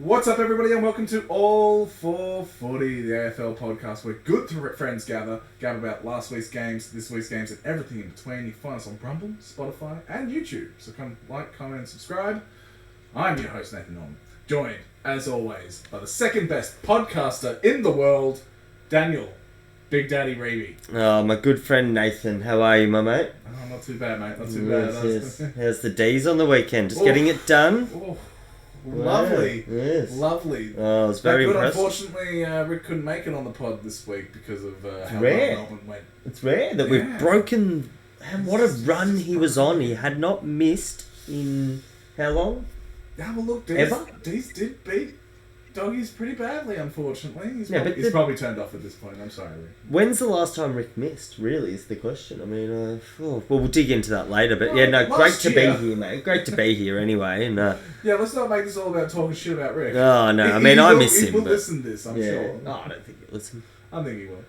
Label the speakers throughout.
Speaker 1: What's up, everybody, and welcome to All for Footy, the AFL podcast where good friends gather about last week's games, this week's games, and everything in between. You find us on Rumble, Spotify, and YouTube. So come like, comment, and subscribe. I'm your host, Nathan Norman, joined, as always, by the second best podcaster in the world, Daniel, Big Daddy Reaby.
Speaker 2: Oh, my good friend Nathan. How are you, my mate?
Speaker 1: Oh, not too bad, mate. Not too bad.
Speaker 2: Yes. How's the D's on the weekend? Just getting it done?
Speaker 1: Lovely.
Speaker 2: Yeah, yes.
Speaker 1: Lovely.
Speaker 2: Oh, I was very impressed.
Speaker 1: Unfortunately, Rick couldn't make it on the pod this week because of how
Speaker 2: rare.
Speaker 1: Melbourne went.
Speaker 2: It's rare that we've broken... And what a run he was on. He had not missed in... How long?
Speaker 1: Yeah, well, look, Dees did beat Doggies pretty badly, unfortunately. He's probably turned off at this point. I'm sorry, Rick.
Speaker 2: When's the last time Rick missed, really, is the question. I mean, well, we'll dig into that later. But great to be here, mate. Great to be here anyway. And
Speaker 1: yeah, let's not make this all about talking shit about Rick.
Speaker 2: Oh, no. I mean, I miss him.
Speaker 1: He will listen to this, I'm sure.
Speaker 2: No, I don't think he'll listen.
Speaker 1: I think he will.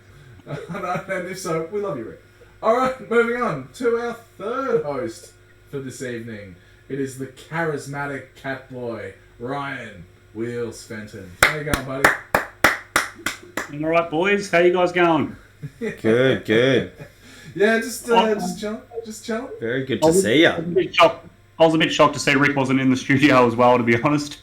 Speaker 1: And if so, we love you, Rick. All right, moving on to our third host for this evening. It is the charismatic cat boy, Ryan Wheels Fenton. How you going, buddy?
Speaker 3: All right, boys. How you guys going?
Speaker 2: Good.
Speaker 1: Yeah, just chilling.
Speaker 2: Very good to see you.
Speaker 3: I was a bit shocked to see Rick wasn't in the studio as well, to be honest.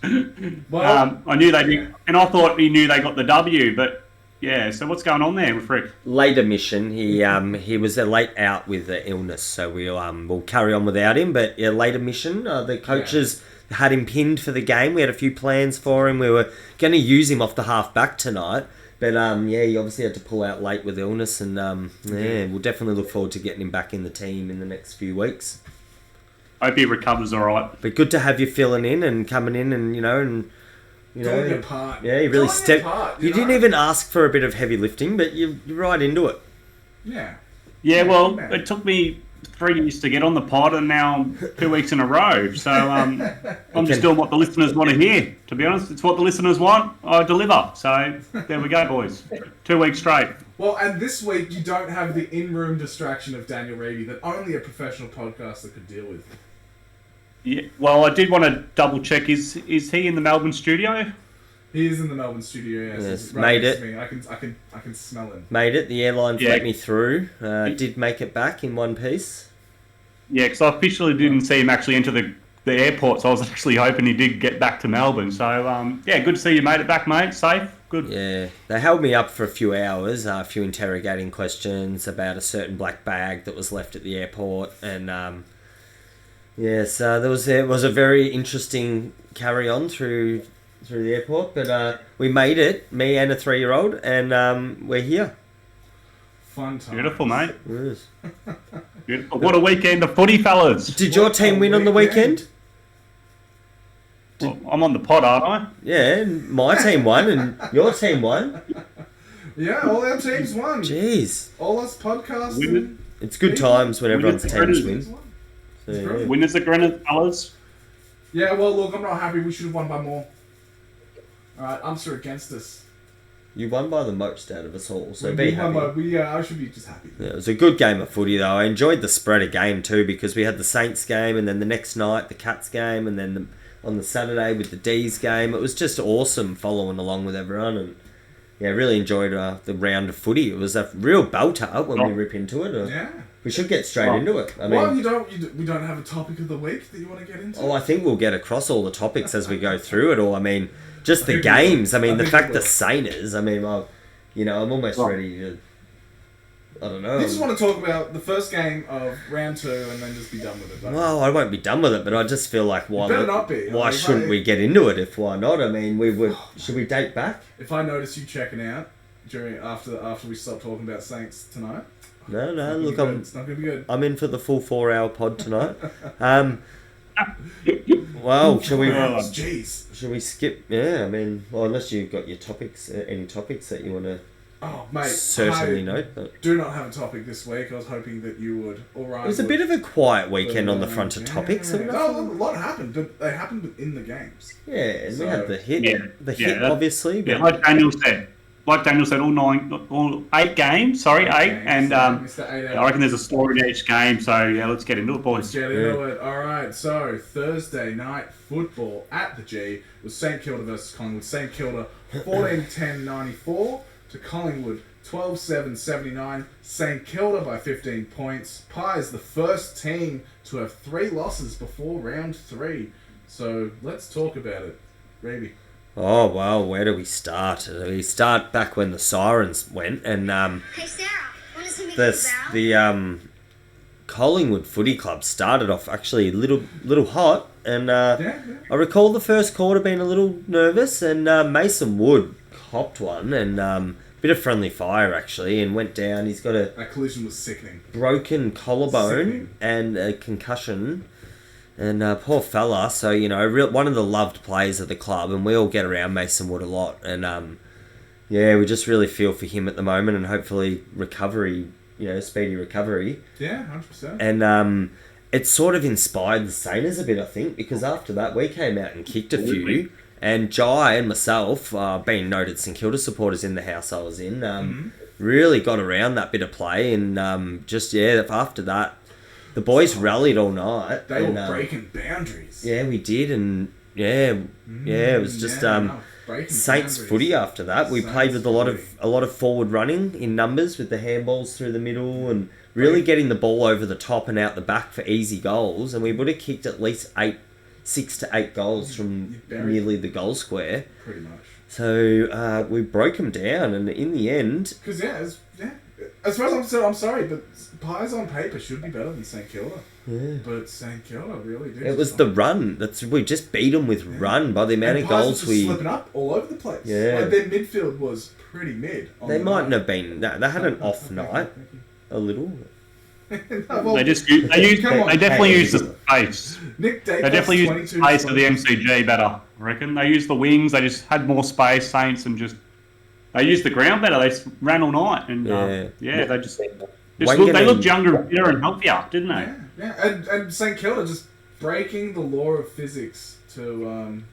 Speaker 1: Well,
Speaker 3: I knew they did, and I thought he knew they got the W, but yeah. So what's going on there with Rick?
Speaker 2: Late admission. He was late out with the illness, so we'll carry on without him. But yeah, late admission. The coaches had him pinned for the game. We had a few plans for him. We were going to use him off the half back tonight. But he obviously had to pull out late with illness, and we'll definitely look forward to getting him back in the team in the next few weeks.
Speaker 3: Hope he recovers all right.
Speaker 2: But good to have you filling in and coming in, and
Speaker 1: doing your part.
Speaker 2: Yeah, you really stepped. You didn't even ask for a bit of heavy lifting, but you're right into it.
Speaker 1: Yeah.
Speaker 3: Yeah, well, it took me 3 years to get on the pod, and now 2 weeks in a row. So I'm just doing what the listeners want to hear. To be honest, it's what the listeners want. I deliver. So there we go, boys. 2 weeks straight.
Speaker 1: Well, and this week you don't have the in-room distraction of Daniel Reaby that only a professional podcaster could deal with.
Speaker 3: Yeah. Well, I did want to double check. Is he in the Melbourne studio?
Speaker 1: He is in the Melbourne studio.
Speaker 2: Yes,
Speaker 1: right
Speaker 2: made it.
Speaker 1: Me. I can smell him.
Speaker 2: Made it. The airlines let me through. Did make it back in one piece.
Speaker 3: Yeah, because I officially didn't see him actually enter the airport, so I was actually hoping he did get back to Melbourne. So, good to see you made it back, mate. Safe. Good.
Speaker 2: Yeah, they held me up for a few hours, a few interrogating questions about a certain black bag that was left at the airport, and it was a very interesting carry on through the airport, but we made it, me and a 3-year-old, and we're here.
Speaker 1: Fun time.
Speaker 3: Beautiful, mate.
Speaker 2: Yes.
Speaker 3: Beautiful. What a weekend of footy, fellas.
Speaker 2: Did your team win on the weekend?
Speaker 3: Well, I'm on the pod, aren't I?
Speaker 2: Yeah, my team won and your team won.
Speaker 1: Yeah, all our teams won.
Speaker 2: Jeez.
Speaker 1: All us podcasting.
Speaker 2: It's good times when everyone's teams win.
Speaker 1: So, yeah.
Speaker 3: Winners are grinners, fellas.
Speaker 1: Yeah, well, look, I'm not happy. We should have won by more. Alright, I'm still against us.
Speaker 2: You won by the most out of us all, so be happy.
Speaker 1: I should be just happy.
Speaker 2: Yeah, it was a good game of footy, though. I enjoyed the spread of game, too, because we had the Saints game, and then the next night, the Cats game, and then on the Saturday with the D's game. It was just awesome following along with everyone, and really enjoyed the round of footy. It was a real belter when we rip into it.
Speaker 1: Yeah.
Speaker 2: We should get straight into it. I mean,
Speaker 1: we don't have a topic of the week that you want to get into?
Speaker 2: Oh, I think we'll get across all the topics as we go through it all. I mean, just the games. I mean, the fact the Saints. I mean, I'm almost ready to... I don't know.
Speaker 1: You just want to talk about the first game of round 2 and then just be done with it.
Speaker 2: Well, I won't be done with it, but I just feel like why
Speaker 1: not
Speaker 2: shouldn't we get into it? Why not? I mean, should we date back?
Speaker 1: If I notice you checking out after we stop talking about Saints tonight.
Speaker 2: No, look,
Speaker 1: it's not going to be good.
Speaker 2: I'm in for the full 4-hour pod tonight. Well, shall we skip? Yeah, I mean, unless you've got your topics, any topics that you want to...
Speaker 1: Oh, mate.
Speaker 2: Certainly note. But
Speaker 1: do not have a topic this week. I was hoping that you would. All right.
Speaker 2: It was a bit of a quiet weekend on the front of topics.
Speaker 1: Yeah. No, a lot happened, but they happened in the games.
Speaker 2: Yeah, and we had the hit. Yeah. The hit, obviously.
Speaker 3: But... Yeah, like Daniel said. like Daniel said, all 8 games. Sorry, 8. And I reckon there's a story in each game. So, yeah, let's get into it, boys.
Speaker 1: Let's get into it. All right, so Thursday night football at the G was St Kilda versus Collingwood. St Kilda 14-10-94 to Collingwood 12-7-79. St Kilda by 15 points. Pies the first team to have 3 losses before round 3. So let's talk about it. Reaby.
Speaker 2: Oh, well, where do we start? We start back when the sirens went, and
Speaker 4: Hey Sarah, want to see me get
Speaker 2: the Collingwood Footy Club started off actually a little hot, and I recall the first quarter being a little nervous, and Mason Wood copped one, and bit of friendly fire actually, and went down. He's got
Speaker 1: That collision was sickening.
Speaker 2: broken collarbone and a concussion. And poor fella, so, one of the loved players of the club, and we all get around Mason Wood a lot. And, we just really feel for him at the moment, and hopefully speedy recovery.
Speaker 1: Yeah, 100%.
Speaker 2: And it sort of inspired the Sainers a bit, I think, because after that we came out and kicked a few. And Jai and myself, being noted St Kilda supporters in the house I was in, really got around that bit of play. And after that, the boys rallied all night.
Speaker 1: They were breaking boundaries.
Speaker 2: Yeah, we did, and it was just Saints footy after that. We played with a lot of forward running in numbers with the handballs through the middle and really getting the ball over the top and out the back for easy goals. And we would have kicked at least 6 to 8 goals from nearly the goal square.
Speaker 1: Pretty much.
Speaker 2: So we broke them down, and in the end,
Speaker 1: because as far as I'm concerned, I'm sorry, but Pies on paper should be better than St Kilda. Yeah. But St Kilda really did.
Speaker 2: It was the run. We just beat them with run by the amount of goals we
Speaker 1: slipping up all over the place.
Speaker 2: Yeah,
Speaker 1: their midfield was pretty mid.
Speaker 2: They mightn't have been. They had an off night, a little.
Speaker 3: They definitely used the space.
Speaker 1: Nick
Speaker 3: they definitely used the space of the MCG better. I reckon they used the wings. They just had more space. Saints and just. They used the ground better. They ran all night, and they just looked younger and fitter and healthier, didn't they?
Speaker 1: Yeah. And St Kilda just breaking the law of physics to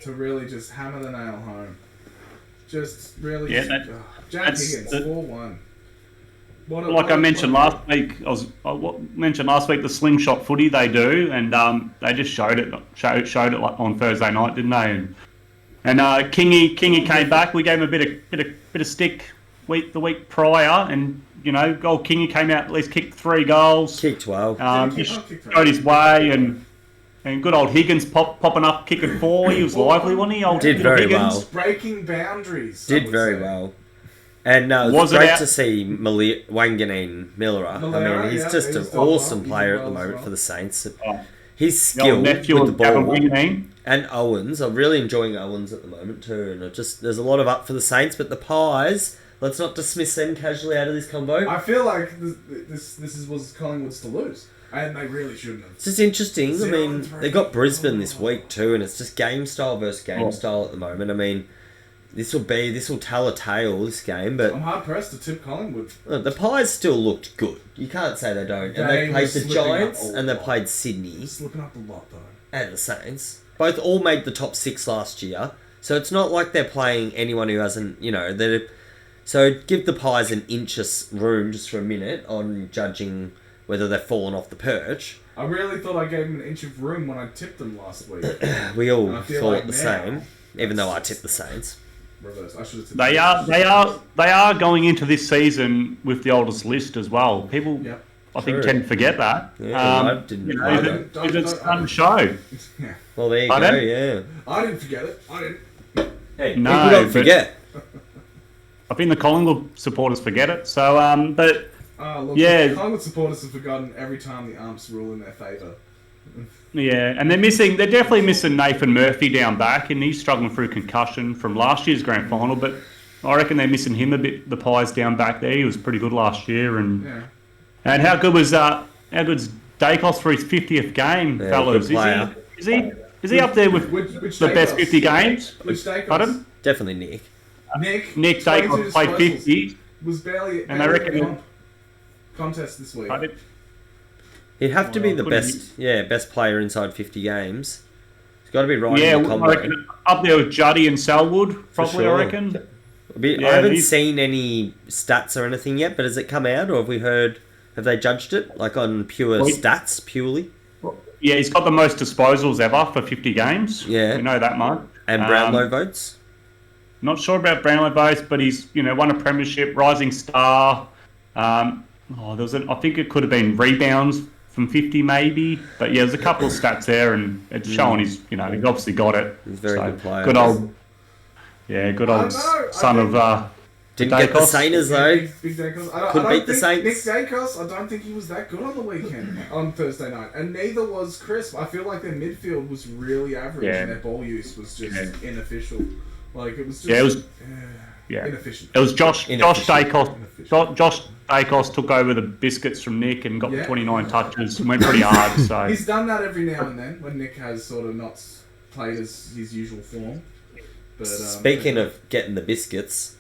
Speaker 1: really just hammer the nail home. Just really, Jack Higgins 4-1.
Speaker 3: Like I mentioned last week, I mentioned last week the slingshot footy they do, and they just showed it like on Thursday night, didn't they? And Kingy came back. We gave him a bit of stick the week prior, and old Kingy came out, at least kicked 3 goals.
Speaker 2: Kicked well.
Speaker 3: Just showed his way, and good old Higgins popping up, kicking 4. He was lively, wasn't he?
Speaker 2: Did very
Speaker 3: Higgins.
Speaker 2: well.
Speaker 1: Breaking boundaries.
Speaker 2: Did very well. And it was great to see Wanganeen Millera. He's just an awesome player at the moment for the Saints. His skill with the ball. And Owens. I'm really enjoying Owens at the moment too. And there's a lot of up for the Saints, but the Pies, let's not dismiss them casually out of this convo.
Speaker 1: I feel like this was Collingwood's to lose. And they really shouldn't have.
Speaker 2: It's just interesting. I mean, they got Brisbane this week too, and it's just game style versus game style at the moment. I mean, this will tell a tale, this game, but
Speaker 1: I'm hard pressed to tip Collingwood.
Speaker 2: The Pies still looked good. You can't say they don't. And they played the Giants and they played Sydney.
Speaker 1: Slipping up a lot though.
Speaker 2: And the Saints. Both all made the top 6 last year. So it's not like they're playing anyone who hasn't, so give the Pies an inch of room just for a minute on judging whether they've fallen off the perch.
Speaker 1: I really thought I gave them an inch of room when I tipped them last week.
Speaker 2: We all thought the same, even though I tipped the Saints.
Speaker 1: Reverse. I should have tipped
Speaker 3: they are going into this season with the oldest list as well. People, I think, tend to forget that.
Speaker 2: Yeah, I didn't.
Speaker 3: It's starting to show.
Speaker 1: Yeah.
Speaker 2: Well, there you go. Yeah.
Speaker 1: I didn't forget it. I didn't.
Speaker 2: Hey, people don't forget.
Speaker 3: I think the Collingwood supporters forget it. So, but
Speaker 1: the Collingwood supporters have forgotten every time the umps rule in their favour.
Speaker 3: Yeah, and they're definitely missing Nathan Murphy down back, and he's struggling through concussion from last year's grand final. But I reckon they're missing him a bit. The Pies down back there, he was pretty good last year, and how good's Dacos for his 50th game, fellas? Is he up there with
Speaker 1: which
Speaker 3: the best 50 games?
Speaker 1: Which Dacos?
Speaker 3: Pardon?
Speaker 2: Definitely
Speaker 1: Nick
Speaker 3: Dacos played 50.
Speaker 1: Was barely
Speaker 3: and I reckon
Speaker 1: contest this week.
Speaker 2: He'd have to be the best player inside 50 games. He's got to be right in the combo.
Speaker 3: I reckon up there with Juddy and Selwood, probably, I reckon.
Speaker 2: I haven't seen any stats or anything yet, but has it come out, or have we heard? Have they judged it like on stats purely?
Speaker 3: Yeah, he's got the most disposals ever for 50 games.
Speaker 2: Yeah,
Speaker 3: we know that much.
Speaker 2: And Brownlow votes.
Speaker 3: Not sure about Brownlow votes, but he's won a premiership, rising star. I think it could have been rebounds from 50 maybe, but yeah, there's a couple of stats there, and it's showing he's obviously got it.
Speaker 2: He's a very good player.
Speaker 3: Good old son of.
Speaker 2: Didn't get the Sainers though.
Speaker 1: Big Dacos.
Speaker 2: Couldn't beat the Saints.
Speaker 1: Nick Dacos, I don't think he was that good on the weekend, on Thursday night. And neither was Chris. I feel like their midfield was really average and their ball use was just inofficial. Like, it was just... inefficient.
Speaker 3: It was Josh Dacos. Josh Dacos took over the biscuits from Nick and got the 29 touches and went pretty hard. So
Speaker 1: he's done that every now and then when Nick has sort of not played as his usual form. But
Speaker 2: speaking of getting the biscuits,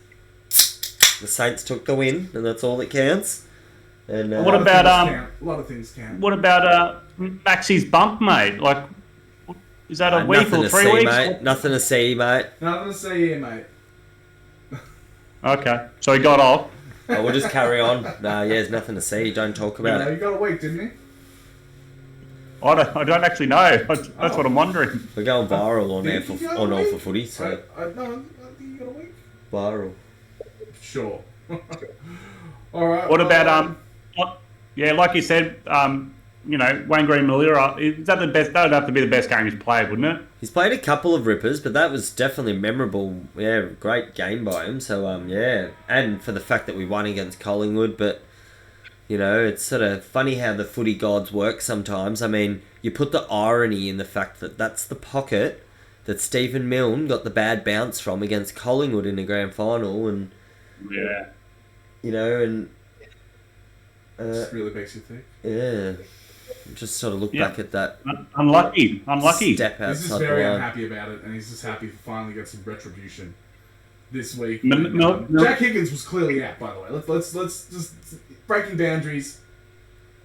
Speaker 2: the Saints took the win, and that's all that counts. And
Speaker 3: what about
Speaker 1: a lot of things count.
Speaker 3: What about Maxi's bump, mate? Like, is that a week or 3 weeks?
Speaker 2: Mate. Nothing to see, mate.
Speaker 1: Nothing to see here, mate.
Speaker 3: Okay, so he got off.
Speaker 2: We'll just carry on. There's nothing to see. Don't talk about it.
Speaker 1: He got a week, didn't he?
Speaker 3: I don't actually know. That's what I'm wondering.
Speaker 2: We're going viral on All for Footy, so...
Speaker 1: I think you got a week.
Speaker 2: Viral.
Speaker 1: Sure. All right.
Speaker 3: What about like you said, Wayne Green Malira, is that the best? That would have to be the best game he's played, wouldn't it?
Speaker 2: He's played a couple of rippers, but that was definitely memorable. Yeah, great game by him. So and for the fact that we won against Collingwood, but it's sort of funny how the footy gods work sometimes. I mean, you put the irony in the fact that that's the pocket that Stephen Milne got the bad bounce from against Collingwood in the grand final, and and
Speaker 1: it really makes you think.
Speaker 2: Yeah. Just sort of look back at that.
Speaker 3: Unlucky.
Speaker 2: Step outside.
Speaker 1: He's just very unhappy about it, and he's just happy to finally get some retribution this week. Jack Higgins was clearly out, by the way. Let's just breaking boundaries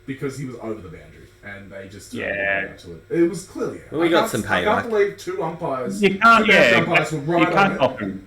Speaker 1: because he was over the boundary, and they just to it. It was clearly out.
Speaker 2: Well, we got some payback.
Speaker 1: I can't believe two umpires.
Speaker 3: Umpires
Speaker 1: were right on it.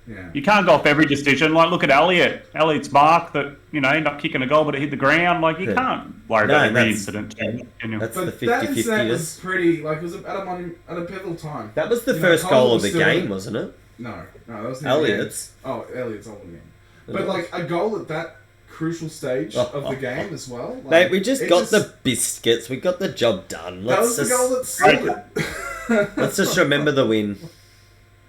Speaker 3: Yeah. You can't go off every decision. Like, look at Elliott. Elliott's mark that, ended up kicking a goal, but it hit the ground. Like, you can't worry about every incident.
Speaker 2: That's the 50-50.
Speaker 1: That incident was pretty, it was at a pivotal time.
Speaker 2: That was the first goal of the game, wasn't it?
Speaker 1: No, that was
Speaker 2: Elliott's.
Speaker 1: Elliott's all the game. But, a goal at that crucial stage of the game as well.
Speaker 2: Mate, we just got the biscuits. We got the job done.
Speaker 1: That was the goal that sealed it.
Speaker 2: Let's just remember the win.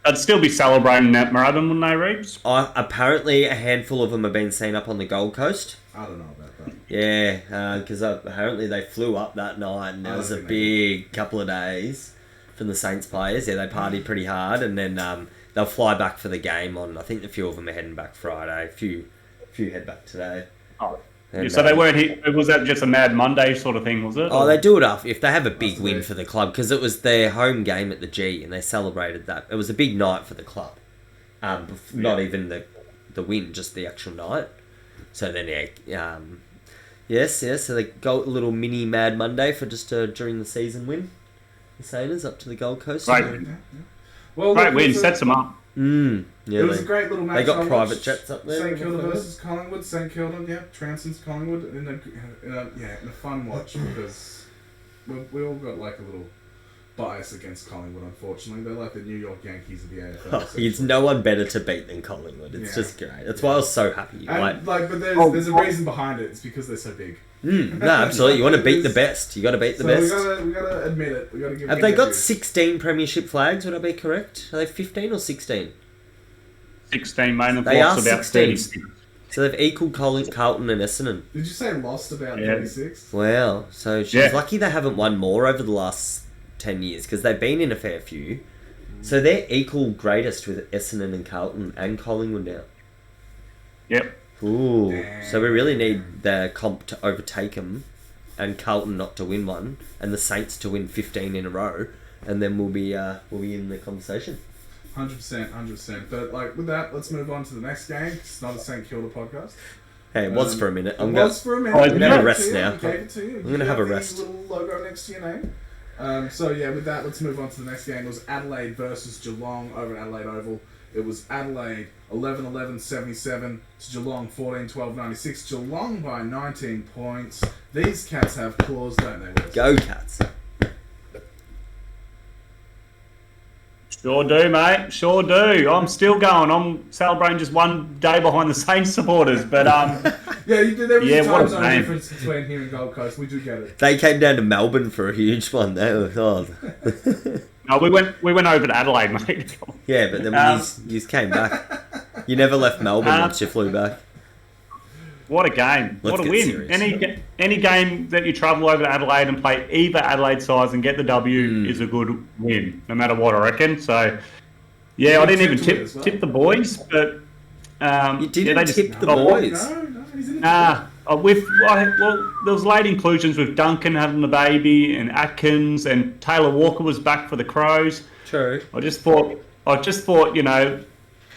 Speaker 3: I'd still be celebrating that Marathon, wouldn't they, Reeves?
Speaker 2: Apparently, a handful of them have been seen up on the Gold Coast.
Speaker 1: I don't know about that.
Speaker 2: Yeah, because apparently they flew up that night, and there was a big couple of days from the Saints players. Yeah, they partied pretty hard, and then they'll fly back for the game on. I think a few of them are heading back Friday. A few head back today.
Speaker 3: Oh. And, so they weren't hit. Was that just a Mad Monday sort of thing, was it?
Speaker 2: Oh, they do it if they have a big win for the club, because it was their home game at the G, and they celebrated that. It was a big night for the club. Not even the win, just the actual night. So then, so they go a little mini Mad Monday for just a during the season win. The Sailors up to the Gold Coast.
Speaker 3: Right. Well, great win, sets them up.
Speaker 1: It was a great little match.
Speaker 2: They got private jets up there.
Speaker 1: St Kilda versus Collingwood. St Kilda, Transon's Collingwood in a fun watch because we all got a little bias against Collingwood. Unfortunately, they're like the New York Yankees of the AFL.
Speaker 2: It's no one better to beat than Collingwood. It's just great. That's why I was so happy.
Speaker 1: And, but there's a reason behind it. It's because they're so big.
Speaker 2: No, absolutely. You want to beat the best. You got to beat the best.
Speaker 1: We gotta admit it. We gotta give.
Speaker 2: Have they got 16 premiership flags? Would I be correct? Are they 15 or 16?
Speaker 3: 16, mate. And
Speaker 2: they are
Speaker 3: about
Speaker 2: 16. So they've equaled Carlton and Essendon.
Speaker 1: Did you say lost about 36?
Speaker 2: Wow. So she's lucky they haven't won more over the last 10 years because they've been in a fair few. So they're equal greatest with Essendon and Carlton and Collingwood now.
Speaker 3: Yep.
Speaker 2: Ooh. Damn. So we really need the comp to overtake them and Carlton not to win one and the Saints to win 15 in a row, and then we'll be in the conversation.
Speaker 1: 100%. But with that, let's move on to the next game. It's not a St Kilda podcast.
Speaker 2: Hey, it was for a minute.
Speaker 1: I'm going to
Speaker 2: have a rest now.
Speaker 1: I'm going
Speaker 2: to have a rest.
Speaker 1: Little logo next to your name. With that, let's move on to the next game. It was Adelaide versus Geelong over at Adelaide Oval. It was Adelaide 11-11-77 to Geelong 14-12-96. Geelong by 19 points. These Cats have claws, don't they, Wes?
Speaker 2: Go Cats.
Speaker 3: Sure do, mate. Sure do. I'm still going. I'm celebrating just one day behind the Saints supporters, but
Speaker 1: Yeah, you did. There was a time
Speaker 3: what a
Speaker 1: zone
Speaker 3: name.
Speaker 1: difference between here and Gold Coast. We do get it.
Speaker 2: They came down to Melbourne for a huge one. They were, oh.
Speaker 3: No, we went over to Adelaide, mate.
Speaker 2: Yeah, but then when you came back, you never left Melbourne once you flew back.
Speaker 3: What a game!
Speaker 2: Let's
Speaker 3: what a
Speaker 2: get
Speaker 3: win!
Speaker 2: serious.
Speaker 3: Any game that you travel over to Adelaide and play either Adelaide sides and get the W is a good win, no matter what, I reckon. So, yeah, I didn't even tip the boys, but
Speaker 2: You didn't
Speaker 3: they
Speaker 2: tip the boys.
Speaker 1: No, he's in it.
Speaker 3: Well, there was late inclusions with Duncan having the baby and Atkins and Taylor Walker was back for the Crows.
Speaker 2: True.
Speaker 3: I just thought, you know,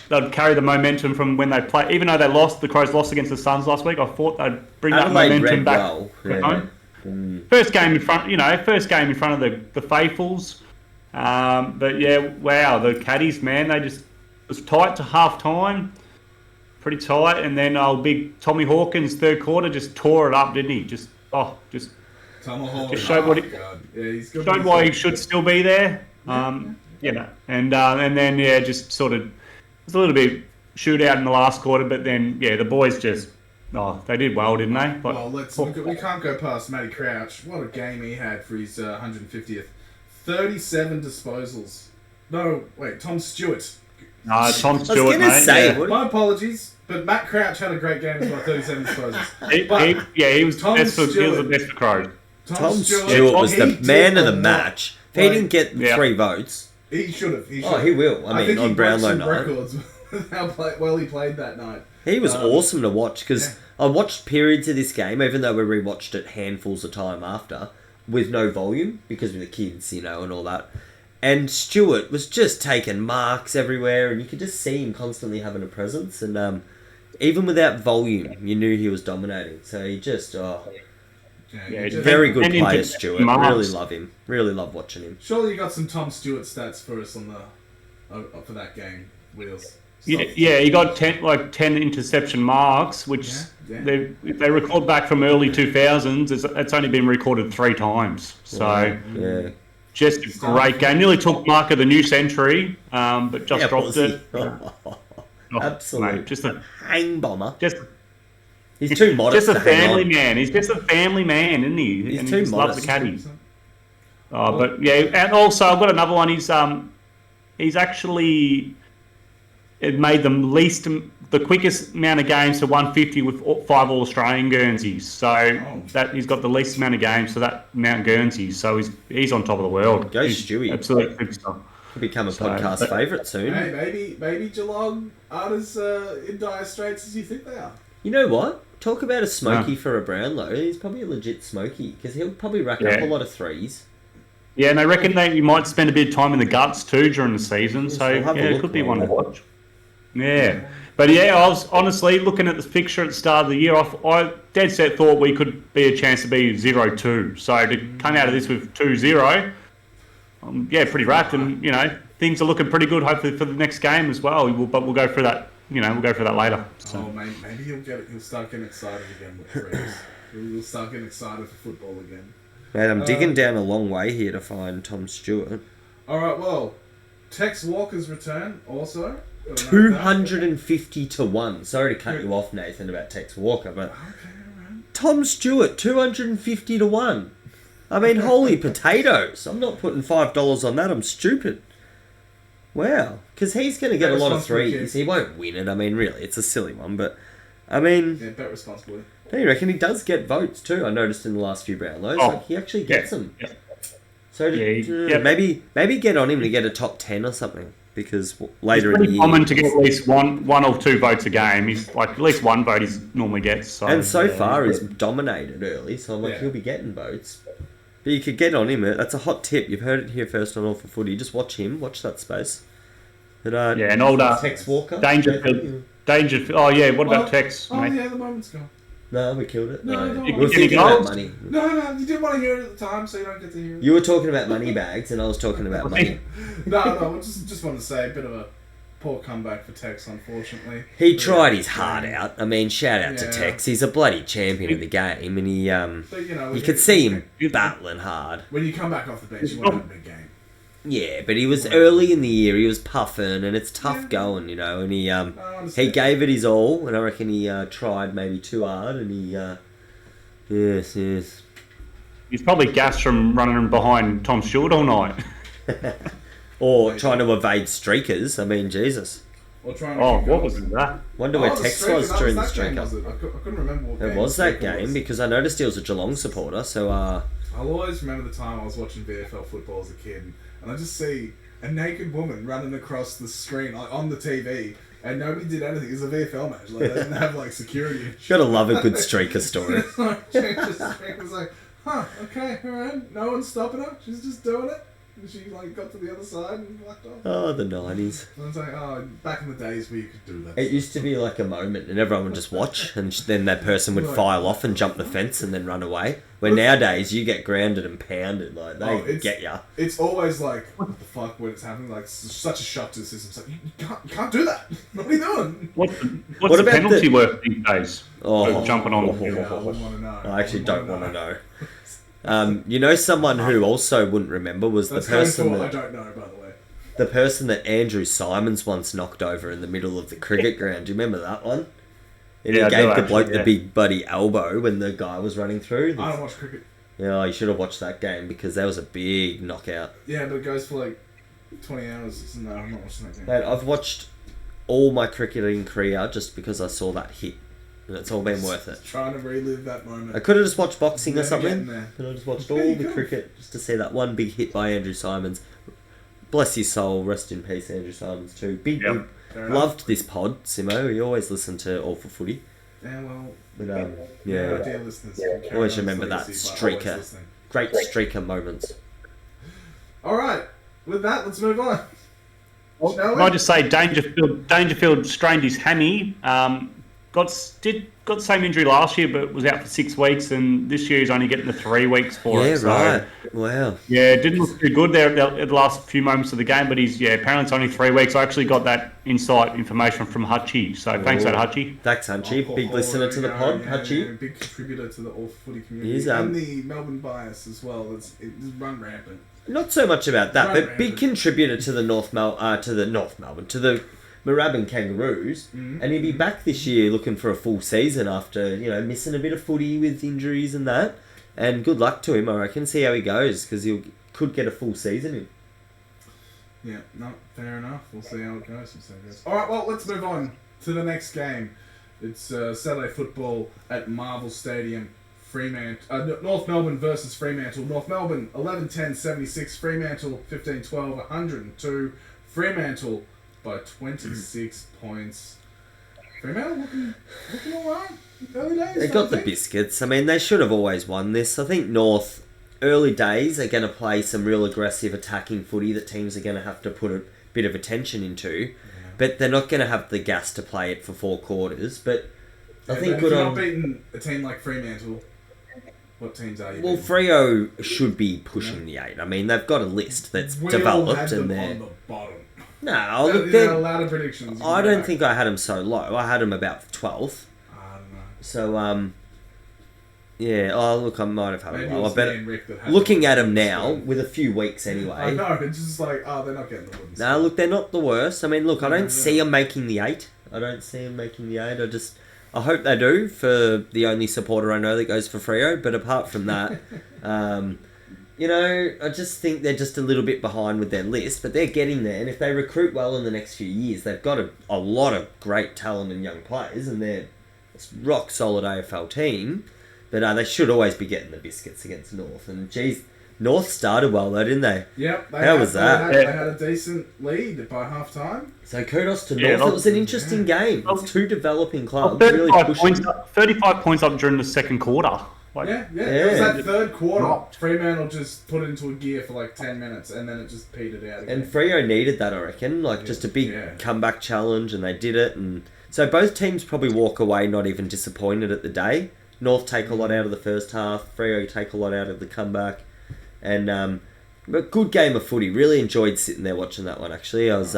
Speaker 3: they'd carry the momentum from when they play. Even though the Crows lost against the Suns last week, I thought they'd bring
Speaker 2: Adelaide
Speaker 3: that momentum
Speaker 2: red
Speaker 3: back.
Speaker 2: well.
Speaker 3: home.
Speaker 2: Yeah.
Speaker 3: First game in front of the faithfuls. But yeah, wow, the Caddies, man, they just it was tight to half time, pretty tight, and then big Tommy Hawkins third quarter just tore it up, didn't he? Just
Speaker 1: Tomahawk.
Speaker 3: just showed what
Speaker 1: he's good.
Speaker 3: showed why he should still be there. You know, and then just sort of it was a little bit shootout in the last quarter, but then the boys just they did well, didn't they?
Speaker 1: Well, we can't go past Matty Crouch. What a game he had for his 150th. 37 disposals. No, wait, Tom Stewart.
Speaker 3: No, Tom Stewart,
Speaker 2: I was gonna
Speaker 3: mate.
Speaker 2: say,
Speaker 3: Yeah.
Speaker 1: My apologies, but Matt Crouch had a great game as well, 37 disposals.
Speaker 3: He was
Speaker 1: Tom
Speaker 3: he was the
Speaker 1: Stewart.
Speaker 3: best for Crows.
Speaker 2: Tom Stewart was
Speaker 1: he
Speaker 2: the
Speaker 1: did
Speaker 2: man of
Speaker 1: a
Speaker 2: the
Speaker 1: lot.
Speaker 2: match. If he didn't get
Speaker 3: Yeah.
Speaker 2: 3 votes,
Speaker 1: He should have.
Speaker 2: oh, he will. I mean,
Speaker 1: think he
Speaker 2: on Brownlow
Speaker 1: broke some
Speaker 2: night.
Speaker 1: records with how well he played that night.
Speaker 2: He was awesome to watch because
Speaker 1: yeah.
Speaker 2: I watched periods of this game, even though we rewatched it handfuls of time after, with no volume because of the kids, you know, and all that. And Stewart was just taking marks everywhere, and you could just see him constantly having a presence. And even without volume, you knew he was dominating. So he just, very good
Speaker 3: and
Speaker 2: player,
Speaker 3: into
Speaker 2: Stewart.
Speaker 3: marks.
Speaker 2: Really love him. Really love watching him.
Speaker 1: Surely you got some Tom Stewart stats for us on the for that game, Wheels.
Speaker 3: Yeah, he got 10 interception marks, which
Speaker 1: Yeah.
Speaker 3: they record back from early 2000s. It's only been recorded 3 times. So
Speaker 2: Yeah.
Speaker 3: just a great game. Nearly took mark of the new century, but just dropped
Speaker 2: was he?
Speaker 3: it. Oh,
Speaker 2: Absolute
Speaker 3: mate, just a
Speaker 2: hang bomber.
Speaker 3: just
Speaker 2: He's too modest
Speaker 3: just a
Speaker 2: to hang
Speaker 3: family
Speaker 2: on.
Speaker 3: man. He's just a family man, isn't he?
Speaker 2: He's
Speaker 3: and
Speaker 2: too
Speaker 3: he just loves
Speaker 2: modest.
Speaker 3: the caddies. But yeah, and also I've got another one. He's actually it made the quickest amount of games to 150 with 5 All-Australian Guernseys. So that he's got the least amount of games to that amount of Guernseys. So he's on top of the world.
Speaker 2: Go
Speaker 3: He's
Speaker 2: Stewie.
Speaker 3: absolute superstar.
Speaker 2: He'll become a podcast favourite soon.
Speaker 1: Hey, maybe Geelong aren't as in dire straits as you think they are.
Speaker 2: You know what? Talk about a smoky for a Brownlow. He's probably a legit smoky because he'll probably rack up a lot of threes.
Speaker 3: Yeah, and they reckon that you might spend a bit of time in the guts too during the season. So
Speaker 2: We'll have a
Speaker 3: it
Speaker 2: look
Speaker 3: could be
Speaker 2: while
Speaker 3: one to
Speaker 2: we're-
Speaker 3: watch. Yeah. But yeah, I was honestly looking at the fixture at the start of the year. I dead set thought we could be a chance to be 0-2. So to come out of this with 2-0, pretty wrapped. And, you know, things are looking pretty good, hopefully, for the next game as well. But we'll go through that, we'll go through that later. So.
Speaker 1: Oh, maybe he'll start getting excited again with Freeze. He'll start getting excited for football again.
Speaker 2: Mate, I'm digging down a long way here to find Tom Stewart.
Speaker 1: All right, well, Tex Walker's return also.
Speaker 2: 250 to 1. Sorry to cut you off, Nathan, about Tex Walker, but
Speaker 1: Okay, all right.
Speaker 2: Tom Stewart, 250 to 1. I mean, holy potatoes. I'm not putting $5 on that. I'm stupid. Wow. Because he's going to get a lot of threes. He won't win it. I mean, really, it's a silly one. But, I mean,
Speaker 1: Yeah, bet responsibly.
Speaker 2: don't you reckon he does get votes too? I noticed in the last few Brownlows.
Speaker 3: Oh,
Speaker 2: Like, he actually gets them.
Speaker 3: Yeah.
Speaker 2: So, maybe get on him to get a top 10 or something. Because later in the
Speaker 3: It's pretty
Speaker 2: year...
Speaker 3: common to get at least one or 2 votes a game. He's like at least 1 vote he normally gets. So,
Speaker 2: And so far, he's dominated early, so I'm like, he'll be getting votes. But you could get on him. That's a hot tip. You've heard it here first on All for Footy. Just watch him. Watch that space. But,
Speaker 3: and old
Speaker 2: Tex Walker.
Speaker 3: Dangerfield. Oh yeah, what about Tex,
Speaker 1: Oh,
Speaker 3: mate?
Speaker 1: yeah, the moment's gone.
Speaker 2: No, we killed it.
Speaker 1: No, don't
Speaker 2: we
Speaker 1: worry.
Speaker 2: were thinking about
Speaker 3: goals?
Speaker 2: money.
Speaker 1: No, you didn't want to hear it at the time, so you don't get to hear it.
Speaker 2: You were talking about money bags, and I was talking about money.
Speaker 1: No, I just wanted to say a bit of a poor comeback for Tex, unfortunately.
Speaker 2: He tried his heart out. I mean, shout out to
Speaker 1: Yeah.
Speaker 2: Tex. He's a bloody champion of the game, and he
Speaker 1: But, you know,
Speaker 2: you could see him battling hard.
Speaker 1: when you come back off the bench, you want to have a big game.
Speaker 2: Yeah, but he was early in the year. He was puffing, and it's tough going, you know. And he
Speaker 1: understand.
Speaker 2: gave it his all, and I reckon he tried maybe too hard, and he yes.
Speaker 3: He's probably gassed from running behind Tom Stewart all night.
Speaker 2: Or trying to evade streakers. I mean, Jesus.
Speaker 1: Or trying
Speaker 3: Oh,
Speaker 1: to
Speaker 3: what was that?
Speaker 2: Wonder where
Speaker 1: the
Speaker 2: Tex
Speaker 1: streaker,
Speaker 2: was
Speaker 1: that
Speaker 2: during the
Speaker 1: that game,
Speaker 2: streaker.
Speaker 1: was it? I couldn't remember what
Speaker 2: It
Speaker 1: game
Speaker 2: was
Speaker 1: the
Speaker 2: that
Speaker 1: streaker
Speaker 2: game
Speaker 1: was.
Speaker 2: because I noticed he was a Geelong supporter. So
Speaker 1: I'll always remember the time I was watching VFL football as a kid, and I just see a naked woman running across the screen like, on the TV, and nobody did anything. It was a VFL match. Like, they didn't have like security.
Speaker 2: gotta love a good streaker story.
Speaker 1: It's like, changes the streak. It was like, okay, alright. No one's stopping her. She's just doing it. And she like got to the other side and walked off.
Speaker 2: Oh, the 90s.
Speaker 1: And I was like, back in the days where you could do that.
Speaker 2: It used to be like a moment, and everyone would just watch, and then that person would file off and jump the fence and then run away. Where nowadays you get grounded and pounded, like they get ya.
Speaker 1: It's always like, what the fuck when it's happening? Like, it's such a shock to the system. It's like, you can't do that. What are you doing?
Speaker 3: What's
Speaker 2: What
Speaker 3: the
Speaker 2: about
Speaker 3: penalty
Speaker 2: the-
Speaker 3: worth these days?
Speaker 2: Oh,
Speaker 3: Jumping on the
Speaker 1: Yeah,
Speaker 3: field.
Speaker 1: I wouldn't want to know.
Speaker 2: I actually don't want to know. You know, someone who also wouldn't remember was
Speaker 1: That's
Speaker 2: the
Speaker 1: going
Speaker 2: person
Speaker 1: for I
Speaker 2: that
Speaker 1: don't know, by the way.
Speaker 2: the person that Andrew Simons once knocked over in the middle of the cricket ground. Do you remember that one? And
Speaker 3: Yeah, I
Speaker 2: he
Speaker 3: do
Speaker 2: gave the
Speaker 3: actually,
Speaker 2: bloke
Speaker 3: yeah.
Speaker 2: the big buddy elbow when the guy was running through.
Speaker 1: I don't watch cricket.
Speaker 2: Yeah, you should have watched that game because that was a big knockout.
Speaker 1: Yeah, but it goes for like 20 hours. So no, I'm not watching that game.
Speaker 2: Mate, I've watched all my cricketing career just because I saw that hit. And it's all been worth it.
Speaker 1: Trying to relive that moment.
Speaker 2: I could have just watched boxing or
Speaker 1: Never
Speaker 2: something.
Speaker 1: getting there.
Speaker 2: But I just watched
Speaker 1: Yeah,
Speaker 2: all
Speaker 1: you
Speaker 2: the
Speaker 1: could.
Speaker 2: cricket just to see that one big hit by Andrew Simons. Bless his soul, rest in peace, Andrew Simons too. Big,
Speaker 3: Yep.
Speaker 1: Fair enough.
Speaker 2: loved this pod, Simo. We always listen to All for Footy.
Speaker 1: Yeah, well,
Speaker 2: But
Speaker 1: yeah,
Speaker 2: yeah,
Speaker 1: dear listeners. carry
Speaker 2: always
Speaker 1: on
Speaker 2: remember
Speaker 1: this
Speaker 2: that
Speaker 1: legacy by always
Speaker 2: streaker.
Speaker 1: listening.
Speaker 2: Great streaker moments.
Speaker 1: Alright, with that, let's move on. Shall
Speaker 3: Can
Speaker 1: we?
Speaker 3: I just say Dangerfield strained his hammy. Got the same injury last year, but was out for 6 weeks, and this year he's only getting the 3 weeks for
Speaker 2: Yeah,
Speaker 3: it. So,
Speaker 2: right. Wow.
Speaker 3: yeah, it didn't look too good there at the last few moments of the game, but apparently it's only 3 weeks. I actually got that insight information from Hutchie, so thanks for that, Hutchie.
Speaker 2: Thanks, Hunchy. Big listener to the pod, Hutchie.
Speaker 1: Yeah, big contributor to the All Footy community.
Speaker 2: He's,
Speaker 1: and the Melbourne bias as well. It's run rampant.
Speaker 2: Not so much about that,
Speaker 1: Right,
Speaker 2: but big contributor to the to the Moorabbin Kangaroos, and he'll be back this year looking for a full season after missing a bit of footy with injuries and that. And good luck to him, I reckon. See how he goes because he could get a full season in.
Speaker 1: Yeah, no, fair enough. We'll see how it goes. Alright, well, let's move on to the next game. It's Saturday football at Marvel Stadium. North Melbourne versus Fremantle. North Melbourne 11-10-76. Fremantle 15-12 102. Fremantle by 26 points. Fremantle looking alright. Early days.
Speaker 2: They got the biscuits. I mean, they should have always won this. I think North, early days, are going to play some real aggressive attacking footy that teams are going to have to put a bit of attention into. But they're not going to have the gas to play it for 4 quarters. But I think
Speaker 1: if
Speaker 2: good
Speaker 1: you're
Speaker 2: on...
Speaker 1: not beating a team like Fremantle, what teams are you
Speaker 2: Well,
Speaker 1: beating?
Speaker 2: Freo should be pushing the 8. I mean, they've got a list that's
Speaker 1: We all
Speaker 2: developed
Speaker 1: had
Speaker 2: and
Speaker 1: them
Speaker 2: they're...
Speaker 1: on the bottom.
Speaker 2: No, look,
Speaker 1: There are a lot of predictions.
Speaker 2: I don't think I had them so low. I had them about 12th.
Speaker 1: I don't know.
Speaker 2: So, yeah. Oh, look, I might have had
Speaker 1: Maybe
Speaker 2: them
Speaker 1: it
Speaker 2: low. I
Speaker 1: was me
Speaker 2: bet.
Speaker 1: and Rick that had
Speaker 2: Looking
Speaker 1: them.
Speaker 2: at them now, with a few weeks
Speaker 1: I
Speaker 2: anyway.
Speaker 1: know, it's just like, they're not getting the wooden
Speaker 2: No, look, they're not the worst. I mean, look, I
Speaker 1: Yeah,
Speaker 2: don't see them making the 8. I don't see them making the 8. I hope they do for the only supporter I know that goes for Freo. But apart from that, I just think they're just a little bit behind with their list, but they're getting there. And if they recruit well in the next few years, they've got a lot of great talent and young players, and they're a rock solid AFL team. But they should always be getting the biscuits against North. And geez, North started well though, didn't they?
Speaker 1: Yep.
Speaker 2: How was that?
Speaker 1: They had a decent lead by half time.
Speaker 2: So kudos to
Speaker 3: Yeah,
Speaker 2: North. It was an interesting game. It's 2 developing clubs really
Speaker 3: 35 points up during the second quarter. Like,
Speaker 1: Yeah. It was that third quarter. Fremantle just put it into a gear for like 10 minutes and then it just petered out again.
Speaker 2: And Freo needed that, I reckon. Just a big comeback challenge, and they did it. And so both teams probably walk away not even disappointed at the day. North take a lot out of the first half. Freo take a lot out of the comeback. And but good game of footy. Really enjoyed sitting there watching that one. Actually, I was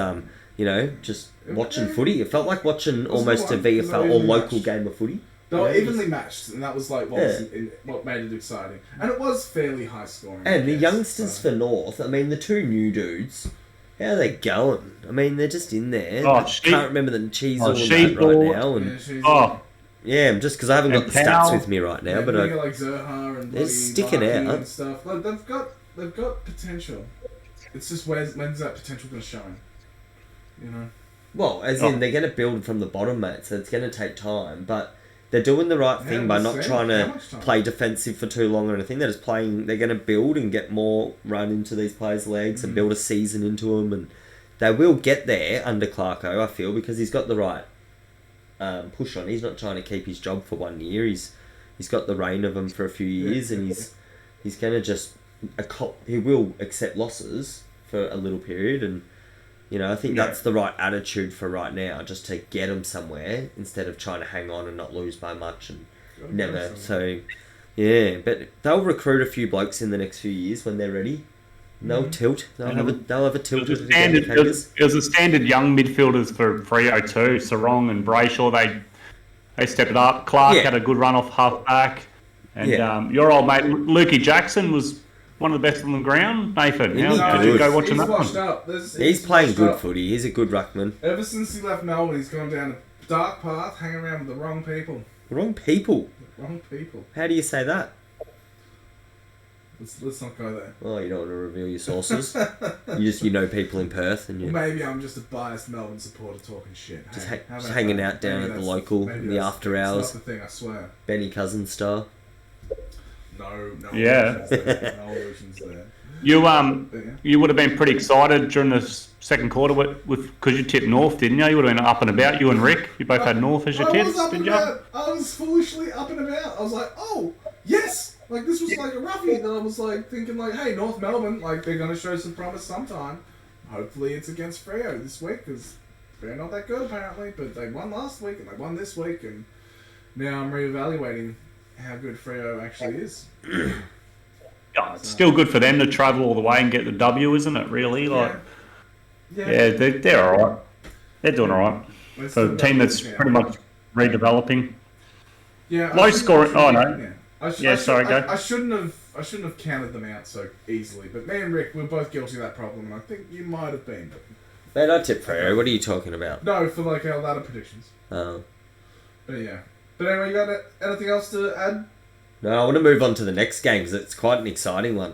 Speaker 2: just watching footy. It felt like watching
Speaker 1: was
Speaker 2: almost a
Speaker 1: it was
Speaker 2: VFL or
Speaker 1: evenly
Speaker 2: local
Speaker 1: matched.
Speaker 2: game of footy.
Speaker 1: They were
Speaker 2: Yeah,
Speaker 1: evenly matched, and that was like what made it exciting. And it was fairly high scoring.
Speaker 2: And the
Speaker 1: I guess,
Speaker 2: youngsters
Speaker 1: so.
Speaker 2: for North, I mean, the two new dudes, how are they going? I mean, they're just in there.
Speaker 3: Oh,
Speaker 2: I can't remember the cheese all that right
Speaker 3: Sheeple.
Speaker 2: now. And
Speaker 1: Yeah, she's
Speaker 2: yeah, just because I haven't got
Speaker 3: And
Speaker 2: the stats
Speaker 3: Powell.
Speaker 2: with me right now, but
Speaker 1: you got like Zerha and
Speaker 2: they're
Speaker 1: bloody
Speaker 2: sticking
Speaker 1: Larky
Speaker 2: out.
Speaker 1: and stuff. Like they've got potential. It's just when's that potential going to shine?
Speaker 2: well, as in they're going to build from the bottom, mate. So it's going to take time, but they're doing the right thing by not trying
Speaker 1: How
Speaker 2: to
Speaker 1: much time?
Speaker 2: play defensive for too long or anything. They're just playing. They're going to build and get more run into these players' legs and build a season into them, and they will get there under Clarko. I feel because he's got the right push on. He's not trying to keep his job for 1 year. He's got the reign of him for a few years, and he's going to just he will accept losses for a little period, and I think that's the right attitude for right now, just to get him somewhere instead of trying to hang on and not lose by much and never. So yeah, but they'll recruit a few blokes in the next few years when they're ready. And they'll tilt. They'll have a tilt.
Speaker 3: It was a standard young midfielders for Freo too. Sarong and Brayshaw, they stepped it up. Clark had a good run off half back, and your old mate Lukey Jackson was one of the best on the ground. Nathan, how did you go watching that one?
Speaker 2: He's playing good footy. He's a good ruckman.
Speaker 1: Ever since he left Melbourne, he's gone down a dark path, hanging around with the wrong people.
Speaker 2: Wrong people.
Speaker 1: Wrong people.
Speaker 2: How do you say that?
Speaker 1: Let's not go there.
Speaker 2: Oh, you don't want to reveal your sources. you know people in Perth, and you
Speaker 1: Maybe I'm just a biased Melbourne supporter talking shit.
Speaker 2: just,
Speaker 1: Hey, how
Speaker 2: just
Speaker 1: about
Speaker 2: hanging
Speaker 1: that?
Speaker 2: out down
Speaker 1: Maybe
Speaker 2: at the
Speaker 1: that's-
Speaker 2: local
Speaker 1: maybe
Speaker 2: in the
Speaker 1: that's-
Speaker 2: after
Speaker 1: it's
Speaker 2: hours.
Speaker 1: not the thing, I swear.
Speaker 2: Benny Cousins style.
Speaker 1: No
Speaker 3: Yeah.
Speaker 1: illusions there. No illusions there.
Speaker 3: You would have been pretty excited during the second quarter because you tipped North, didn't you? You would have been up and about. You and Rick, you both had North as your
Speaker 1: I was
Speaker 3: tips,
Speaker 1: up
Speaker 3: did
Speaker 1: and
Speaker 3: you?
Speaker 1: about. I was foolishly up and about. I was like, oh, yes! Like, this was like a roughie. And I was like, thinking like, hey, North Melbourne, like, they're going to show some promise sometime. Hopefully it's against Freo this week, because they're not that good apparently, but they won last week and they won this week, and now I'm reevaluating how good Freo actually is.
Speaker 3: Oh, it's still good for them to travel all the way and get the W, isn't it, really? Like, yeah, they're all right. They're doing all right.
Speaker 1: Let's
Speaker 3: For
Speaker 1: do
Speaker 3: a team
Speaker 1: that.
Speaker 3: that's pretty much redeveloping.
Speaker 1: Yeah,
Speaker 3: Low scoring. Oh, no.
Speaker 1: Sorry,
Speaker 3: go.
Speaker 1: I shouldn't have counted them out so easily, but me and Rick were both guilty of that problem, and I think you might have been.
Speaker 2: Man, I tip Freo. What are you talking about?
Speaker 1: No, for like our ladder predictions.
Speaker 2: Oh.
Speaker 1: But yeah. But anyway, you got anything else to add?
Speaker 2: No, I want to move on to the next game because it's quite an exciting one.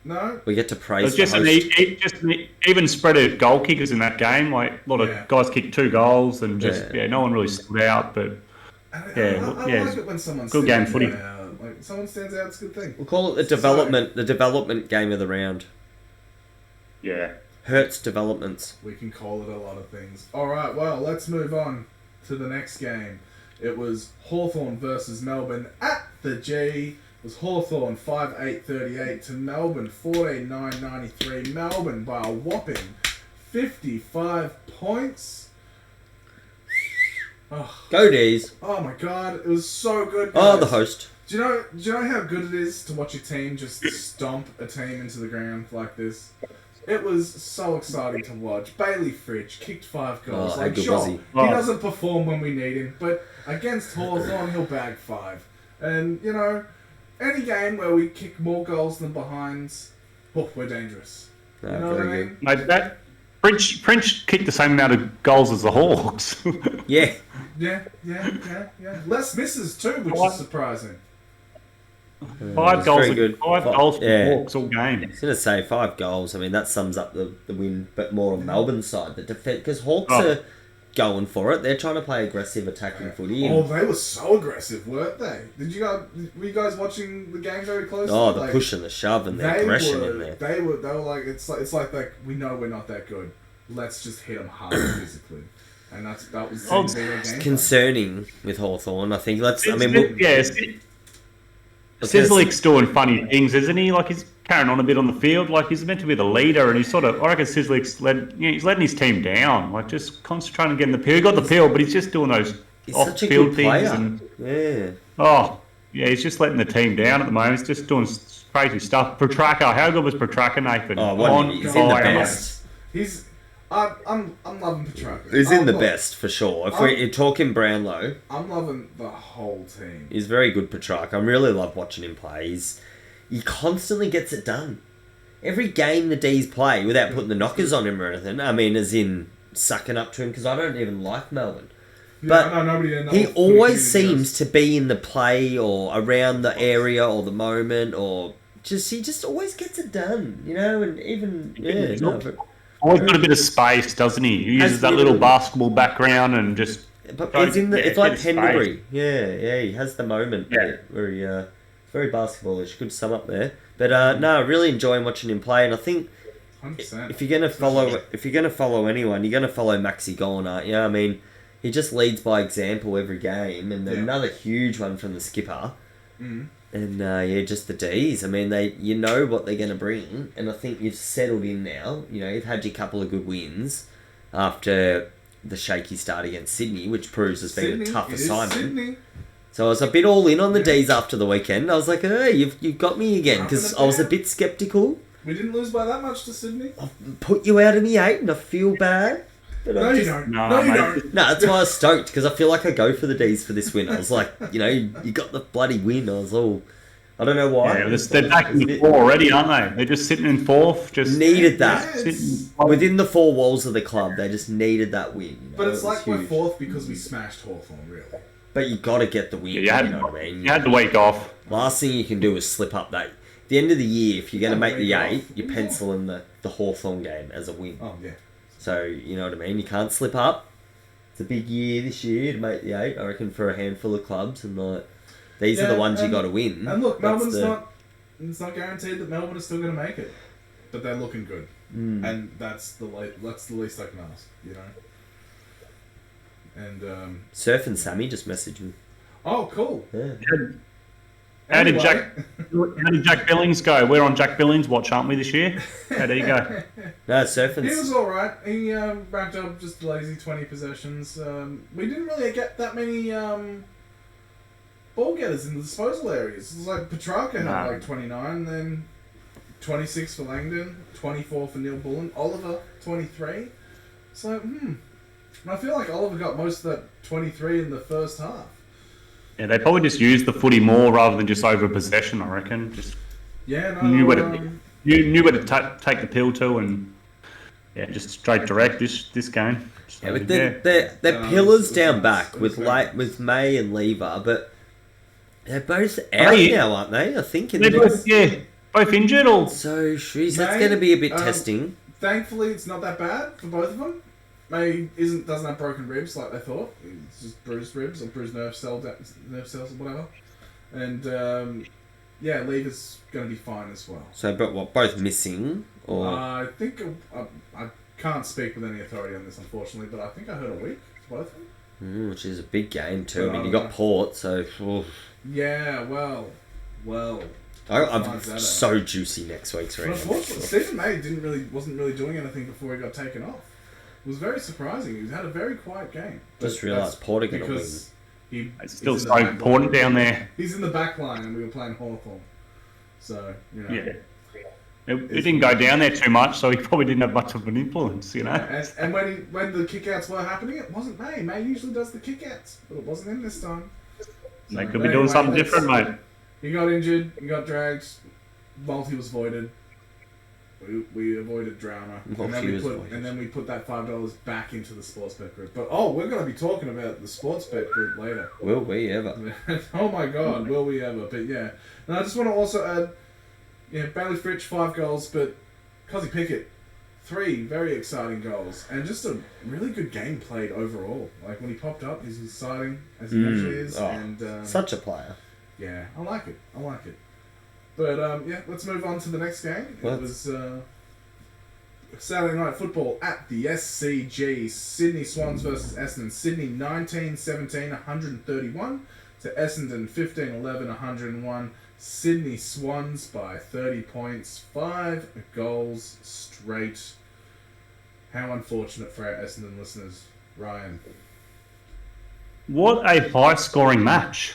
Speaker 1: No?
Speaker 2: We get to praise
Speaker 3: It's just
Speaker 2: the host.
Speaker 3: just an even spread of goal kickers in that game. Like, a lot of guys kicked 2 goals and no one really stood out. But
Speaker 1: I like it when someone
Speaker 3: good game
Speaker 1: stands
Speaker 3: footy.
Speaker 1: out. Like, someone stands out, it's a good thing.
Speaker 2: We'll call it the development game of the round.
Speaker 3: Yeah.
Speaker 2: Hertz developments.
Speaker 1: We can call it a lot of things. Alright, well, let's move on to the next game. It was Hawthorn versus Melbourne at the G. It was Hawthorn 5-8-38 to Melbourne 14-9-93. Melbourne by a whopping 55 points.
Speaker 2: Go D's.
Speaker 1: Oh my god, it was so good.
Speaker 2: Oh,
Speaker 1: guys.
Speaker 2: the host.
Speaker 1: Do you know how good it is to watch your team just stomp a team into the ground like this? It was so exciting to watch. Bailey Fridge kicked 5 goals.
Speaker 2: Oh, how good was he?
Speaker 1: He doesn't perform when we need him, but against Hawthorn, he'll bag 5. And, any game where we kick more goals than behinds, we're dangerous. You know what I mean?
Speaker 3: Mate, that French kicked the same amount of goals as the Hawks.
Speaker 2: Yeah.
Speaker 1: Yeah. Less misses too, which is surprising.
Speaker 3: 5 goals.
Speaker 2: very good.
Speaker 3: 5 goals for
Speaker 2: Yeah.
Speaker 3: the Hawks all game.
Speaker 2: I was going to say 5 goals. I mean, that sums up the win, but more on Melbourne's side. The defense, because Hawks are going for it. They're trying to play aggressive attacking footy.
Speaker 1: Oh, they were so aggressive, weren't they? Were you guys watching the game very closely?
Speaker 2: Oh, the push and the shove and the aggression in there.
Speaker 1: They were like, it's like we know we're not that good. Let's just hit them hard physically. And that was the game.
Speaker 2: It's concerning with Hawthorn. I think
Speaker 3: Sizzlick's doing funny things, isn't he? Like, he's carrying on a bit on the field. Like, he's meant to be the leader, and I reckon Sizzlick's he's letting his team down. Like, just concentrating on getting the peel. He got the peel, but he's just doing those off-field things. He's just letting the team down at the moment. He's just doing crazy stuff. Petrarca, how good was Petrarca, Nathan?
Speaker 2: Oh, he's in the best.
Speaker 1: I'm loving Petrarca.
Speaker 2: He's in the best for sure. If we're talking Brownlow,
Speaker 1: I'm loving the whole team.
Speaker 2: He's very good, Petrarca. I really love watching him play. He constantly gets it done. Every game the D's play, without putting the knockers on him or anything, I mean, as in sucking up to him, because I don't even like Melbourne. But he always seems to be in the play or around the area or the moment, or he just always gets it done, and even,
Speaker 3: always got a bit of space, doesn't he? He uses that little basketball background and just...
Speaker 2: But it's like Pendlebury. Yeah, he has the moment where he... very basketballish. Good sum up there. But really enjoying watching him play, and I think
Speaker 1: 100%.
Speaker 2: if you're gonna follow anyone, you're gonna follow Maxi Gawn, aren't you? I mean, he just leads by example every game, and another huge one from the skipper.
Speaker 1: Mm.
Speaker 2: And just the D's. I mean, you know what they're gonna bring, and I think you've settled in now. You've had your couple of good wins after the shaky start against Sydney, which proves it's been a tough assignment. So I was a bit all in on the D's after the weekend. I was like, hey, you've got me again, because I was a bit sceptical.
Speaker 1: We didn't lose by that much to Sydney.
Speaker 2: I put you out in the 8 and I feel bad. But
Speaker 1: No, you don't. No, you don't.
Speaker 2: No, that's why I was stoked, because I feel like I go for the D's for this win. I was like, you got the bloody win. I was all... I don't know why.
Speaker 3: Yeah, they're back in the 4 already, aren't they? They're just sitting in 4th. Just
Speaker 2: needed that. Within the 4 walls of the club, they just needed that win.
Speaker 1: But it's like we're 4th because we smashed Hawthorn, really.
Speaker 2: But you got to get the win.
Speaker 3: Yeah,
Speaker 2: you know what I mean?
Speaker 3: You had the week off.
Speaker 2: Last thing you can do is slip up that. At the end of the year, if you're going to make the 8, you pencil in the Hawthorn game as a win.
Speaker 1: Oh, yeah.
Speaker 2: So, you know what I mean? You can't slip up. It's a big year this year to make the 8, I reckon, for a handful of clubs. And these are the ones you got to win.
Speaker 1: And look, it's not guaranteed that Melbourne is still going to make it. But they're looking good. And that's the least I can ask, And
Speaker 2: Surf and Sammy just messaged me.
Speaker 1: Oh, cool.
Speaker 2: Yeah.
Speaker 3: How did Jack Billings go? We're on Jack Billings' watch, aren't we, this year? How did he go?
Speaker 2: No, Surf and...
Speaker 1: He was all right. He racked up just lazy 20 possessions. We didn't really get that many ball getters in the disposal areas. It was like Petrarca had like 29, then 26 for Langdon, 24 for Neil Bullen, Oliver 23. So, And I feel like Oliver got most of that 23 in the first half.
Speaker 3: Yeah, they probably just used the footy more rather than just over possession, I reckon. Just knew where to take the pill to, and just straight direct this game. So,
Speaker 2: with they're pillars down back with May and Lever, but they're both out now, aren't they? I think.
Speaker 3: Both injured, or
Speaker 2: so. That's going to be a bit testing.
Speaker 1: Thankfully, it's not that bad for both of them. May doesn't have broken ribs like they thought. It's just bruised ribs or bruised nerve cells or whatever. And Lever's going to be fine as well.
Speaker 2: So, but what, both missing? Or
Speaker 1: I think I can't speak with any authority on this, unfortunately, but I think I heard a week for both of them.
Speaker 2: Which is a big game too. I mean, you got Port, so.
Speaker 1: Yeah, well.
Speaker 2: I'm so juicy next week's round.
Speaker 1: Unfortunately, Stephen May wasn't really doing anything before he got taken off. It was very surprising. He's had a very quiet game.
Speaker 2: Just realised Port are going to win.
Speaker 3: It's still so important down there.
Speaker 1: He's in the back line and we were playing Hawthorn. So,
Speaker 3: Yeah. It didn't go down there too much, so he probably didn't have much of an influence,
Speaker 1: And when the kickouts were happening, it wasn't May. May usually does the kickouts, but it wasn't him this time.
Speaker 3: They could be doing something different, mate.
Speaker 1: He got injured, he got dragged, multi was voided. We avoided drama, and then we put that $5 back into the sports bet group. But we're going to be talking about the sports bet group later.
Speaker 2: Will we ever?
Speaker 1: Oh my God, will we ever? But and I just want to also add, Bailey Fritsch 5 goals, but Cozzy Pickett 3 very exciting goals, and just a really good game played overall. Like when he popped up, he's exciting as he actually is, and
Speaker 2: such a player.
Speaker 1: Yeah, I like it. But, let's move on to the next game. It was Saturday Night Football at the SCG. Sydney Swans versus Essendon. Sydney 19-17, 131 to Essendon 15-11, 101. Sydney Swans by 30 points, 5 goals straight. How unfortunate for our Essendon listeners. Ryan.
Speaker 3: What a high-scoring match.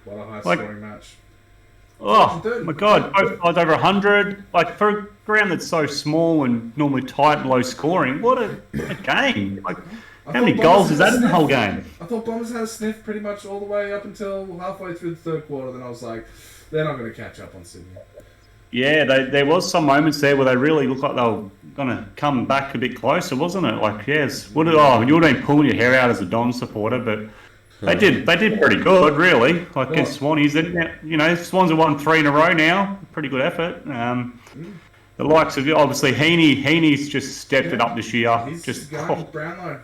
Speaker 1: What a high-scoring match.
Speaker 3: Oh
Speaker 1: Third.
Speaker 3: my God, both sides over 100. Like for a ground that's so small and normally tight and low scoring, what a game! Like how many goals is that in the whole game?
Speaker 1: I thought Bombers had a sniff pretty much all the way up until halfway through the third quarter. Then I was like, they're not going to catch up on Sydney.
Speaker 3: Yeah, there was some moments there where they really looked like they were going to come back a bit closer, wasn't it? Like, yes, you would have been pulling your hair out as a Don supporter, but they did pretty good, really. Like against Swannies, Swans have won 3 in a row now. Pretty good effort. The likes of obviously Heaney's just stepped it up this year.
Speaker 1: He's
Speaker 3: just
Speaker 1: going Brownlow.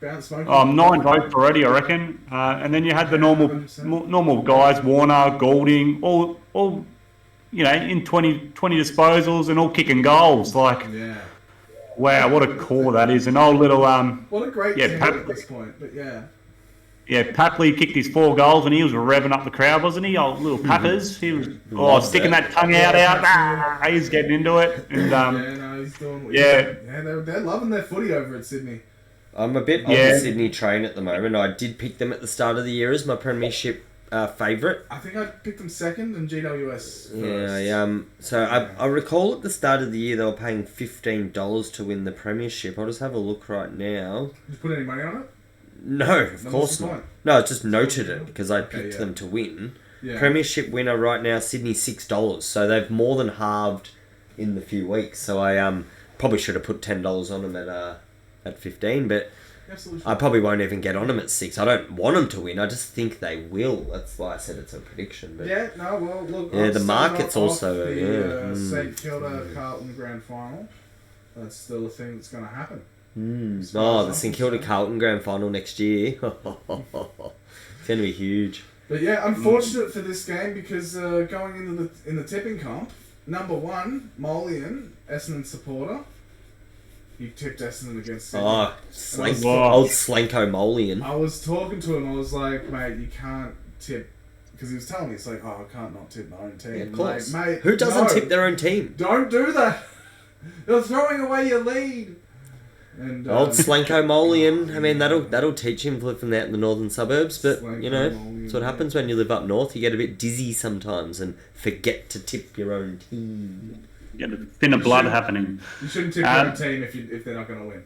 Speaker 3: 9 votes already, I reckon. And then you had the normal guys, Warner, Goulding, all in 20 disposals and all kicking goals. Like, wow, what a core that is. An old little
Speaker 1: what a great team at this point, but yeah.
Speaker 3: Yeah, Papley kicked his 4 goals and he was revving up the crowd, wasn't he? Old little Pappers. He was sticking that tongue out. He's getting into it. And,
Speaker 1: he's doing. They're loving their footy over at Sydney.
Speaker 2: I'm a bit on the Sydney train at the moment. I did pick them at the start of the year as my premiership favourite.
Speaker 1: I think I picked them second and GWS first.
Speaker 2: Yeah, so I recall at the start of the year they were paying $15 to win the premiership. I'll just have a look right now.
Speaker 1: Did you put any money on it?
Speaker 2: No, of course not. No, I just noted it because I picked them to win. Yeah. Premiership winner right now, Sydney, $6. So they've more than halved in the few weeks. So I probably should have put $10 on them at 15, but I probably won't even get on them at 6. I don't want them to win. I just think they will. That's why I said it's a prediction. But
Speaker 1: look.
Speaker 2: Yeah, the market's also
Speaker 1: the St Kilda Carlton Grand Final. That's still a thing that's going to happen.
Speaker 2: The St Kilda Carlton Grand Final next year. It's going to be huge.
Speaker 1: But yeah, unfortunate for this game because going into the tipping comp, number 1, Molian, Essendon supporter. He tipped Essendon against Sydney.
Speaker 2: Old Slanko Molian.
Speaker 1: I was talking to him. I was like, mate, you can't tip. Because he was telling me, it's like, I can't not tip my own team.
Speaker 2: Yeah, of course.
Speaker 1: Mate,
Speaker 2: who doesn't tip their own team?
Speaker 1: Don't do that. You're throwing away your lead. And,
Speaker 2: old Slanko Molian. I mean, that'll teach him from out in the northern suburbs. But, that's what happens when you live up north. You get a bit dizzy sometimes and forget to tip your own team.
Speaker 3: You get a thinner blood happening.
Speaker 1: You shouldn't tip your own team if they're not going to win.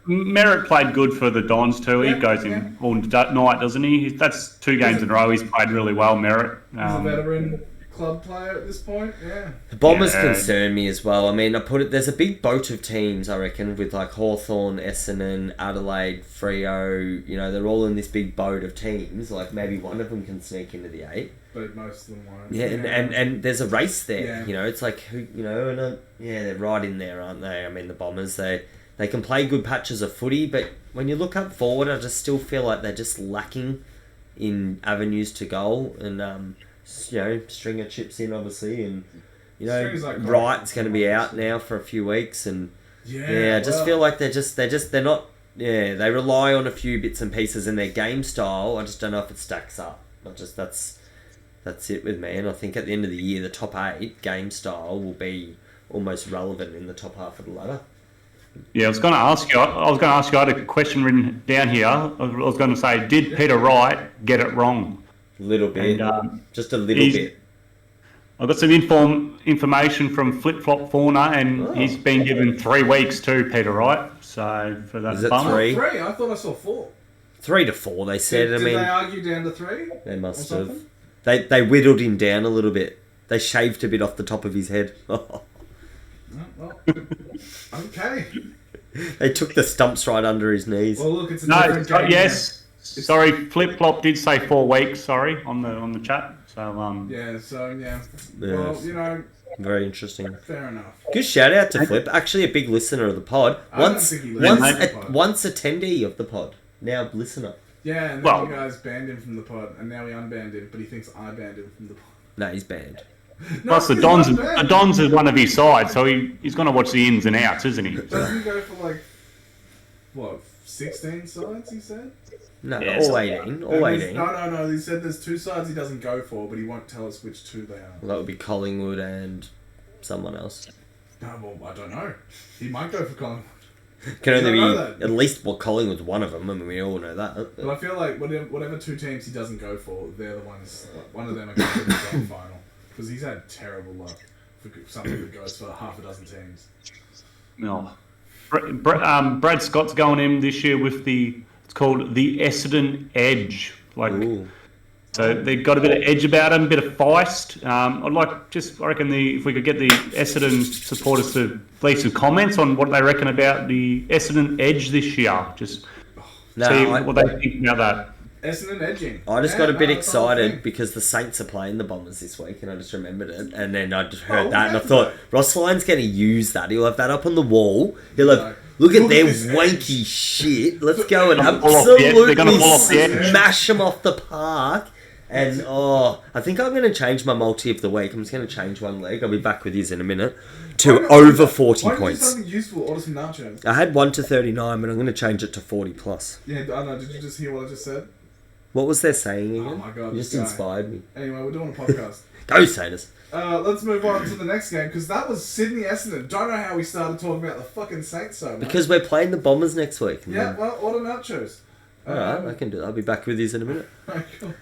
Speaker 3: Merritt played good for the Dons too. He goes in all night, doesn't he? That's 2 games in a row. He's played really well, Merritt.
Speaker 1: He's a veteran club player at this point,
Speaker 2: The Bombers concern me as well. I mean, there's a big boat of teams, I reckon, with like Hawthorn, Essendon, Adelaide, Freo. They're all in this big boat of teams. Like maybe one of them can sneak into the 8.
Speaker 1: But most of them won't.
Speaker 2: Yeah, and there's a race there. It's like they're right in there, aren't they? I mean, the Bombers, they can play good patches of footy, but when you look up forward, I just still feel like they're just lacking in avenues to goal. And Stringer chips in obviously, and Wright's going to be out now for a few weeks, and I just feel like they're not. Yeah, they rely on a few bits and pieces in their game style. I just don't know if it stacks up. That's it with me, and I think at the end of the year, the top 8 game style will be almost relevant in the top half of the ladder.
Speaker 3: Yeah, I was going to ask you. I had a question written down here. I was going to say, did Peter Wright get it wrong?
Speaker 2: A little bit, just a little bit.
Speaker 3: I got some information from Flip Flop Fauna, and he's been given 3 weeks too, Peter Wright. So for that,
Speaker 2: is it 3?
Speaker 1: 3? I thought I saw 4.
Speaker 2: 3 to 4, they said.
Speaker 1: Did they argue down to 3?
Speaker 2: They must have. They whittled him down a little bit. They shaved a bit off the top of his head.
Speaker 1: Okay.
Speaker 2: They took the stumps right under his knees.
Speaker 1: Well, look, it's a different game.
Speaker 3: Yes. Sorry, Flip Flop did say 4 weeks. Sorry, on the chat. So Well,
Speaker 2: very interesting.
Speaker 1: Fair enough.
Speaker 2: Good shout out to Flip. Actually, a big listener of the pod. Once attendee of the pod. Now listener.
Speaker 1: Yeah, and then you guys banned him from the pod, and now we unbanned him, but he thinks I banned him from the pod.
Speaker 2: No, he's banned.
Speaker 3: Plus, the Dons is one of his sides, so he's going to watch the ins and outs, isn't he?
Speaker 1: Doesn't he go for 16 sides, he said?
Speaker 2: No, all 18. All 18.
Speaker 1: No. He said there's 2 sides he doesn't go for, but he won't tell us which 2 they are.
Speaker 2: Well, that would be Collingwood and someone else.
Speaker 1: No, well, I don't know. He might go for Collingwood.
Speaker 2: Can only
Speaker 1: I
Speaker 2: be
Speaker 1: know that.
Speaker 2: at least Collingwood's one of them. I mean, we all know that.
Speaker 1: But I feel like whatever two teams he doesn't go for, they're the ones. One of them are going to the grand final because he's had terrible luck for something that goes for half a dozen teams.
Speaker 3: No. Brad Scott's going in this year with it's called the Essendon Edge.
Speaker 2: Ooh.
Speaker 3: So they've got a bit of edge about them, a bit of feist. I reckon if we could get the Essendon supporters to leave some comments on what they reckon about the Essendon Edge this year. Just see what they think about that.
Speaker 1: Essendon edging.
Speaker 2: I just got a bit excited because the Saints are playing the Bombers this week, and I just remembered it. And then I just heard that, and I thought Ross Lyon's going to use that. He'll have that up on the wall. He'll have. Look at their wanky shit. Let's go and absolutely smash them off the park. And I think I'm going to change my multi of the week. I'm just going to change one leg. I'll be back with you in a minute. To over 40 points.
Speaker 1: Why do something useful? Order some nachos.
Speaker 2: I had 1 to 39, but I'm going to change it to 40 plus.
Speaker 1: Yeah, I don't know. Did you just hear what I just said?
Speaker 2: What was their saying again?
Speaker 1: Oh my god,
Speaker 2: You just inspired me.
Speaker 1: Anyway, we're doing a podcast.
Speaker 2: Go, Saints.
Speaker 1: Let's move on to the next game because that was Sydney Essendon. Don't know how we started talking about the fucking Saints so much.
Speaker 2: Because we're playing the Bombers next week.
Speaker 1: Yeah, well, order nachos.
Speaker 2: Alright, I can do that. I'll be back with you in a minute.
Speaker 1: Cool.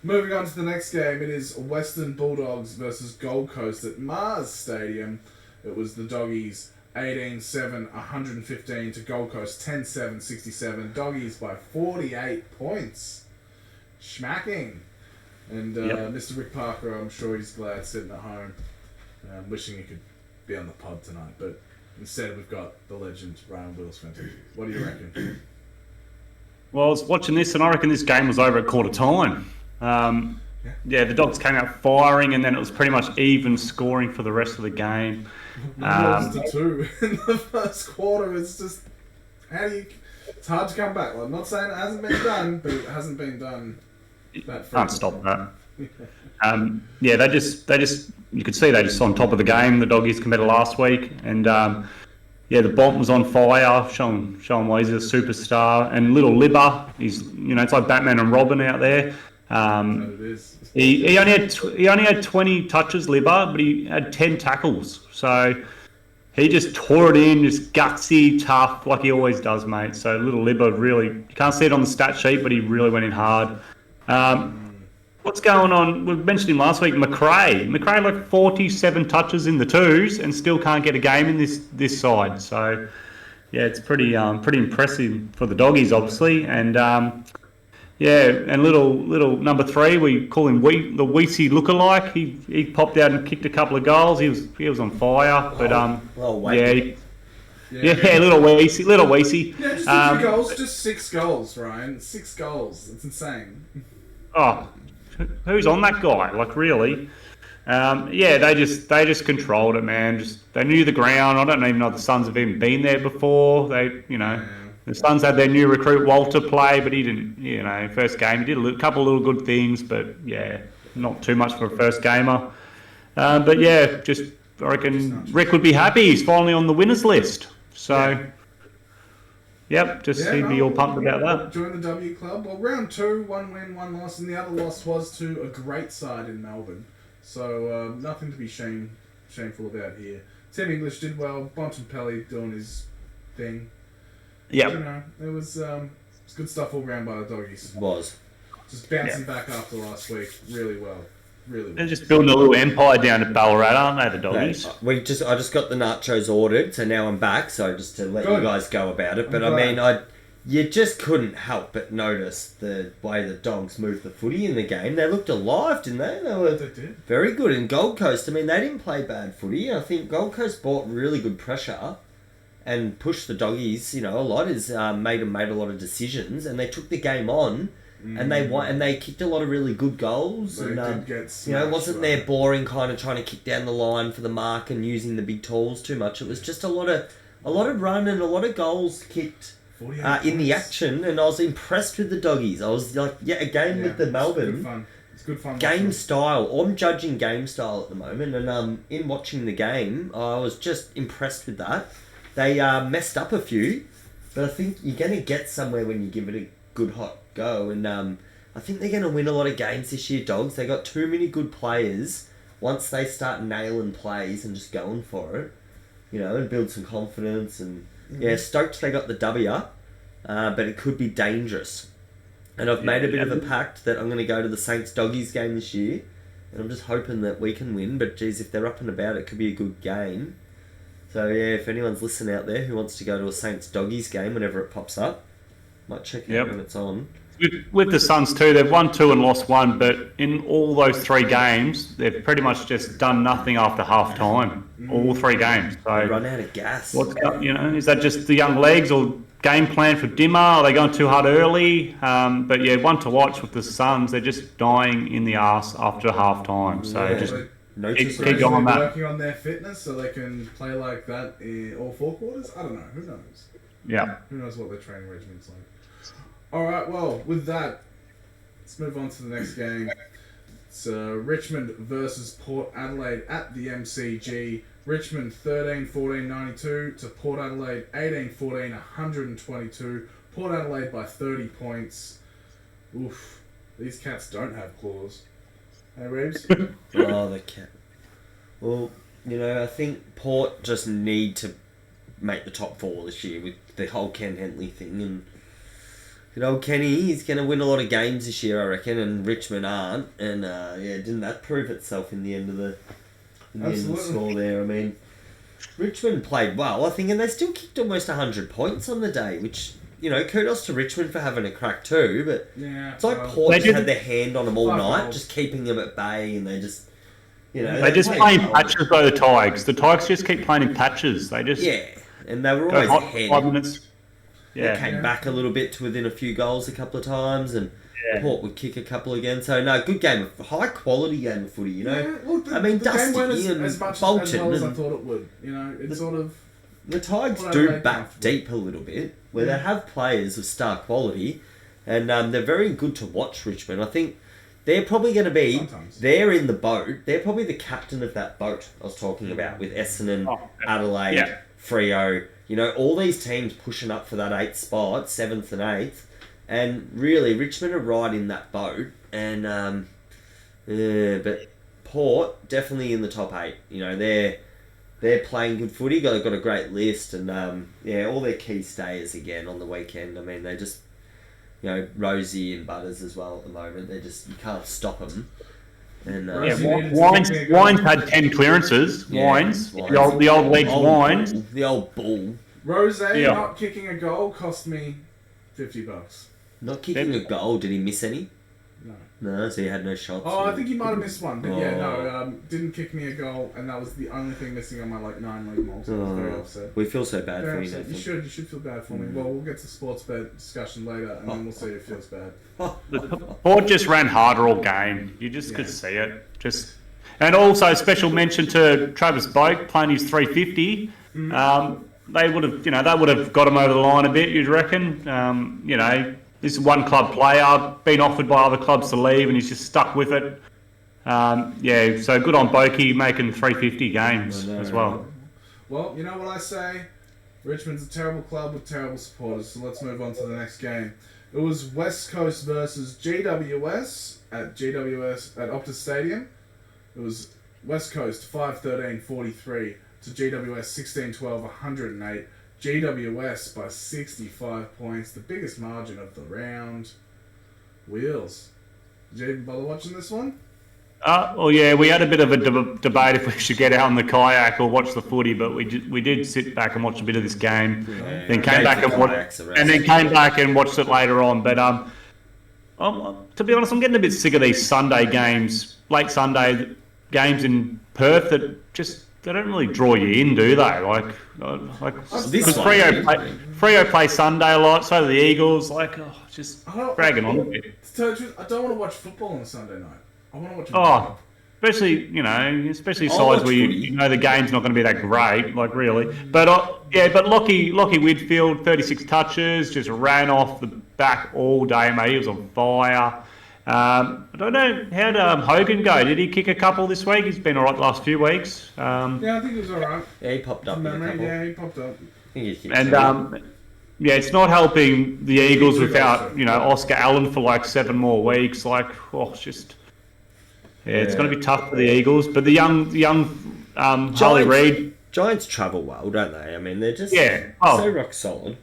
Speaker 1: Moving on to the next game, it is Western Bulldogs versus Gold Coast at Mars Stadium. It was the Doggies 18-7, 115 to Gold Coast 10-7, 67. Doggies by 48 points. Schmacking. And Mr. Rick Parker, I'm sure he's glad sitting at home, wishing he could be on the pod tonight. But instead, we've got the legend, Ryan Willis-Fenton. What do you reckon?
Speaker 3: Well, I was watching this, and I reckon this game was over at quarter time. The Dogs came out firing, and then it was pretty much even scoring for the rest of the game.
Speaker 1: Lost to 2 in the first quarter. It's just it's hard to come back. Well, I'm not saying it hasn't been done, but it hasn't been done.
Speaker 3: Can't stop that. They just you could see they just on top of the game. The Doggies compared to last week, and the bomb was on fire. Showing why he's a superstar, and little Libba, it's like Batman and Robin out there. He only had 20 touches, Libba, but he had 10 tackles. So he just tore it in, just gutsy, tough, like he always does, mate. So little Libba really, you can't see it on the stat sheet, but he really went in hard. What's going on? We mentioned him last week, McRae. McRae like 47 touches in the twos and still can't get a game in this side. So it's pretty impressive for the Doggies, obviously. And and little number 3, we call him the Weesey lookalike. He popped out and kicked a couple of goals. He was on fire. But little Weesey.
Speaker 1: Yeah, just a few goals, just 6 goals, Ryan. 6 goals. It's insane.
Speaker 3: Oh, who's on that guy? Like, really? They just controlled it, man. They knew the ground. I don't even know if the Suns have even been there before. The Suns had their new recruit Walter play, but he didn't. First game he did a couple of little good things, but not too much for a first gamer. I reckon Rick would be happy. He's finally on the winners list. So. Yep, he'd be all pumped about that.
Speaker 1: Join the W Club. Well, round 2, 1 win, 1 loss, and the other loss was to a great side in Melbourne. So nothing to be shameful about here. Tim English did well. Bontempelli doing his thing.
Speaker 3: Yeah.
Speaker 1: It was good stuff all round by the Doggies.
Speaker 2: It was.
Speaker 1: Just bouncing back after last week really well.
Speaker 3: They're just building a little empire down at Ballarat, aren't they, the Doggies?
Speaker 2: I just got the nachos ordered, so now I'm back. So just to let you guys go about it, but you just couldn't help but notice the way the Dogs moved the footy in the game. They looked alive, didn't they? They did. Very good. In Gold Coast, they didn't play bad footy. I think Gold Coast brought really good pressure and pushed the Doggies, a lot. Made them made a lot of decisions, and they took the game on. And they won, and they kicked a lot of really good goals.
Speaker 1: They did get smashed,
Speaker 2: it wasn't their boring kind of trying to kick down the line for the mark and using the big tools too much. It was just a lot of run and a lot of goals kicked in the action. And I was impressed with the Doggies. I was like, with the Melbourne.
Speaker 1: It's good fun.
Speaker 2: Game style. I'm judging game style at the moment, and in watching the game, I was just impressed with that. They messed up a few, but I think you're going to get somewhere when you give it a good hot go, and I think they're going to win a lot of games this year, Dogs. They got too many good players. Once they start nailing plays and just going for it, and build some confidence, and Yeah, stoked they got the W, but it could be dangerous. And I've made a bit of a pact that I'm going to go to the Saints Doggies game this year, and I'm just hoping that we can win. But geez, if they're up and about, it could be a good game. So yeah, if anyone's listening out there who wants to go to a Saints Doggies game whenever it pops up, might check it out when it's on.
Speaker 3: With the Suns too, they've won 2 and lost 1, but in all those 3 games, they've pretty much just done nothing after half time. All 3 games. So
Speaker 2: They run out of gas.
Speaker 3: is that just the young legs or game plan for Dimmer? Are they going too hard early? But yeah, one to watch with the Suns. They're just dying in the arse after half time. So just keep going on that.
Speaker 1: Working on their fitness so they can play like that in all 4 quarters. I don't know. Who knows?
Speaker 3: Yeah.
Speaker 1: Who knows what their training regimen's like? All right. Well, with that, let's move on to the next game. It's Richmond versus Port Adelaide at the MCG. Richmond 13-14-92 to Port Adelaide 18-14 122. Port Adelaide by 30 points. Oof. These cats don't have claws. Hey, Reeves?
Speaker 2: Oh, the cat. Well, I think Port just need to make the top 4 this year with the whole Ken Henley thing. And good old Kenny, he's going to win a lot of games this year, I reckon, and Richmond aren't. And didn't that prove itself in the end of the score there? I mean, Richmond played well, I think, and they still kicked almost 100 points on the day, which, kudos to Richmond for having a crack too, but it's like Port just had their hand on them all night, just keeping them at bay, and they just,
Speaker 3: They just play in patches by the Tigers. The Tigers just keep playing in patches. They just...
Speaker 2: Yeah, and they were always ahead.
Speaker 3: 5 minutes.
Speaker 2: They came back a little bit to within a few goals a couple of times, and Port would kick a couple again. So, no, good game, high quality game of footy, I mean, Dusty and
Speaker 1: as much
Speaker 2: Bolton.
Speaker 1: as I thought it would. It's sort of...
Speaker 2: The Tigers do back deep a little bit, where they have players of star quality, and they're very good to watch, Richmond. I think they're probably going to be...
Speaker 1: Sometimes.
Speaker 2: They're in the boat. They're probably the captain of that boat I was talking about, with Essendon, Adelaide, Freo... all these teams pushing up for that 8th spot, 7th and 8th, and really, Richmond are right in that boat, and but Port definitely in the top 8. They're playing good footy. They've got a great list, and all their key stayers again on the weekend. I mean, they just Rosie and Butters as well at the moment. They just, you can't stop them. And
Speaker 3: Wines had 10 clearances. Wines. The old legs. Wines.
Speaker 2: The old bull.
Speaker 1: Rose not kicking a goal cost me $50.
Speaker 2: Not kicking a goal. Did he miss any? No, so he had no shots.
Speaker 1: Oh, I think he might have missed one. But didn't kick me a goal, and that was the only thing missing on my 9-league multi. So I was very upset.
Speaker 2: We feel so bad for you,
Speaker 1: Nathan. You should feel bad for me. Well, we'll get to sports bet discussion later, and then we'll see if it feels bad.
Speaker 3: Port just ran harder all game. You just could see it. And also special mention to Travis Boak playing his 350. They would have got him over the line a bit, you'd reckon. This is one club player, been offered by other clubs to leave, and he's just stuck with it. So good on Boakey making 350 games as well.
Speaker 1: Well, you know what I say? Richmond's a terrible club with terrible supporters, so let's move on to the next game. It was West Coast versus GWS at Optus Stadium. It was West Coast 5-13-43 to GWS 16-12 108. GWS by 65 points, the biggest margin of the round. Wheels. Did you even bother watching this one?
Speaker 3: We had a bit of a debate if we should get out on the kayak or watch the footy, but we did sit back and watch a bit of this game, then came back and watched it later on. But to be honest, I'm getting a bit sick of these Sunday games, late Sunday games in Perth that just. They don't really draw you in, do they? Because Freo play Sunday a lot, so do the Eagles. Just bragging on a bit.
Speaker 1: To tell you the truth, I don't want to watch football on a Sunday night. I want to watch
Speaker 3: especially sides where the game's not going to be that great, really. But Lockie Whitfield, 36 touches, just ran off the back all day, mate. He was on fire. I don't know, how did Hogan go? Did he kick a couple this week? He's been all right the last few weeks.
Speaker 1: I think he was all right.
Speaker 2: Yeah, he popped up.
Speaker 1: Yeah, he popped up.
Speaker 3: It's not helping the Eagles without Oscar Allen for 7 more weeks. It's going to be tough for the Eagles. But the young Harley Reid
Speaker 2: Giants travel well, don't they? I mean, they're just so rock solid.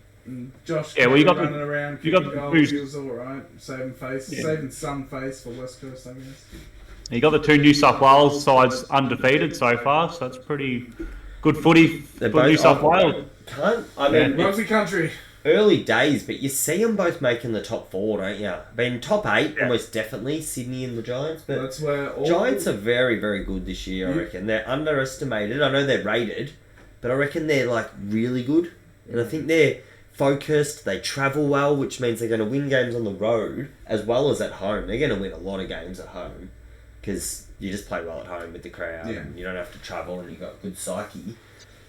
Speaker 1: Josh,
Speaker 3: Yeah, well, you got
Speaker 1: running
Speaker 3: the-
Speaker 1: around,
Speaker 3: you got
Speaker 1: kicking
Speaker 3: the
Speaker 1: goals,
Speaker 3: boost.
Speaker 1: he was all right, saving some face for West Coast, I guess.
Speaker 3: You got the 2 New South Wales sides undefeated so far, so that's pretty good footy
Speaker 2: They're
Speaker 3: for New
Speaker 2: both
Speaker 3: South Wales.
Speaker 2: I mean,
Speaker 1: Rugby country.
Speaker 2: early days, but you see them both making the top 4, don't you? I mean, top 8, almost definitely, Sydney and the Giants, but
Speaker 1: That's where all
Speaker 2: Giants are very, very good this year, I reckon. They're underestimated. I know they're rated, but I reckon they're, like, really good. And I think they're focused, they travel well, which means they're going to win games on the road as well as at home. They're going to win a lot of games at home because you just play well at home with the crowd and you don't have to travel and you've got good psyche.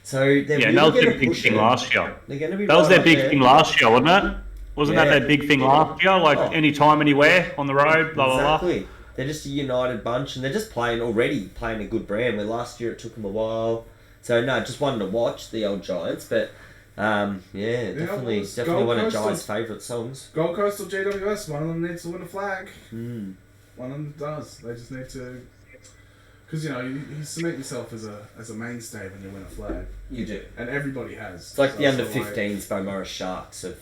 Speaker 2: So they're really
Speaker 3: that was
Speaker 2: going
Speaker 3: their
Speaker 2: to
Speaker 3: big
Speaker 2: push
Speaker 3: thing
Speaker 2: it.
Speaker 3: last year.
Speaker 2: They're going to be
Speaker 3: That was
Speaker 2: right
Speaker 3: their
Speaker 2: up
Speaker 3: big
Speaker 2: there.
Speaker 3: thing last year, wasn't it? Wasn't that
Speaker 2: Yeah.
Speaker 3: their big thing last year? Like anytime, anywhere, on the road, blah, blah, blah.
Speaker 2: Exactly. They're just a united bunch and they're just playing a good brand. Where last year it took them a while. So no, just wanted to watch the old Giants, but definitely
Speaker 1: Gold
Speaker 2: one of
Speaker 1: Coast
Speaker 2: Giants' favourite songs.
Speaker 1: Gold Coast or GWS, one of them needs to win a flag. One of them does. They just need to, because you cement yourself as a mainstay when you win a flag,
Speaker 2: You do.
Speaker 1: and everybody has.
Speaker 2: It's like the
Speaker 1: So
Speaker 2: under
Speaker 1: it's like-
Speaker 2: 15s by Morris Sharks of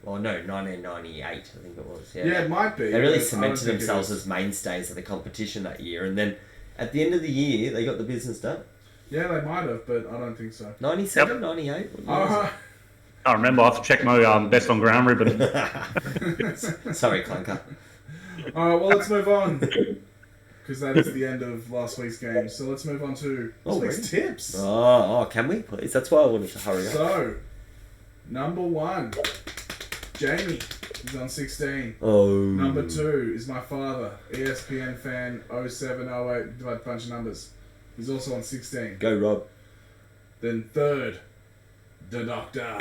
Speaker 2: 1998, I think it was.
Speaker 1: Yeah, it might be.
Speaker 2: They really
Speaker 1: but I don't
Speaker 2: cemented
Speaker 1: think it
Speaker 2: themselves
Speaker 1: is.
Speaker 2: as mainstays of the competition that year, and then at the end of the year, they got the business done.
Speaker 1: Yeah, they might have, but I don't think so.
Speaker 2: 97, 98? What year was
Speaker 3: I remember, I have to check my best on ground ribbon.
Speaker 2: it? Sorry, Clunker.
Speaker 1: All right, well, let's move on. Because that is the end of last week's game. So let's move on to this week's tips.
Speaker 2: Oh, can we, please? That's why I wanted to hurry up.
Speaker 1: So, number 1, Jamie is on 16.
Speaker 2: Oh.
Speaker 1: Number 2 is my father, ESPN fan 0708, a bunch of numbers. He's also on 16.
Speaker 2: Go, Rob.
Speaker 1: Then third, the Doctor,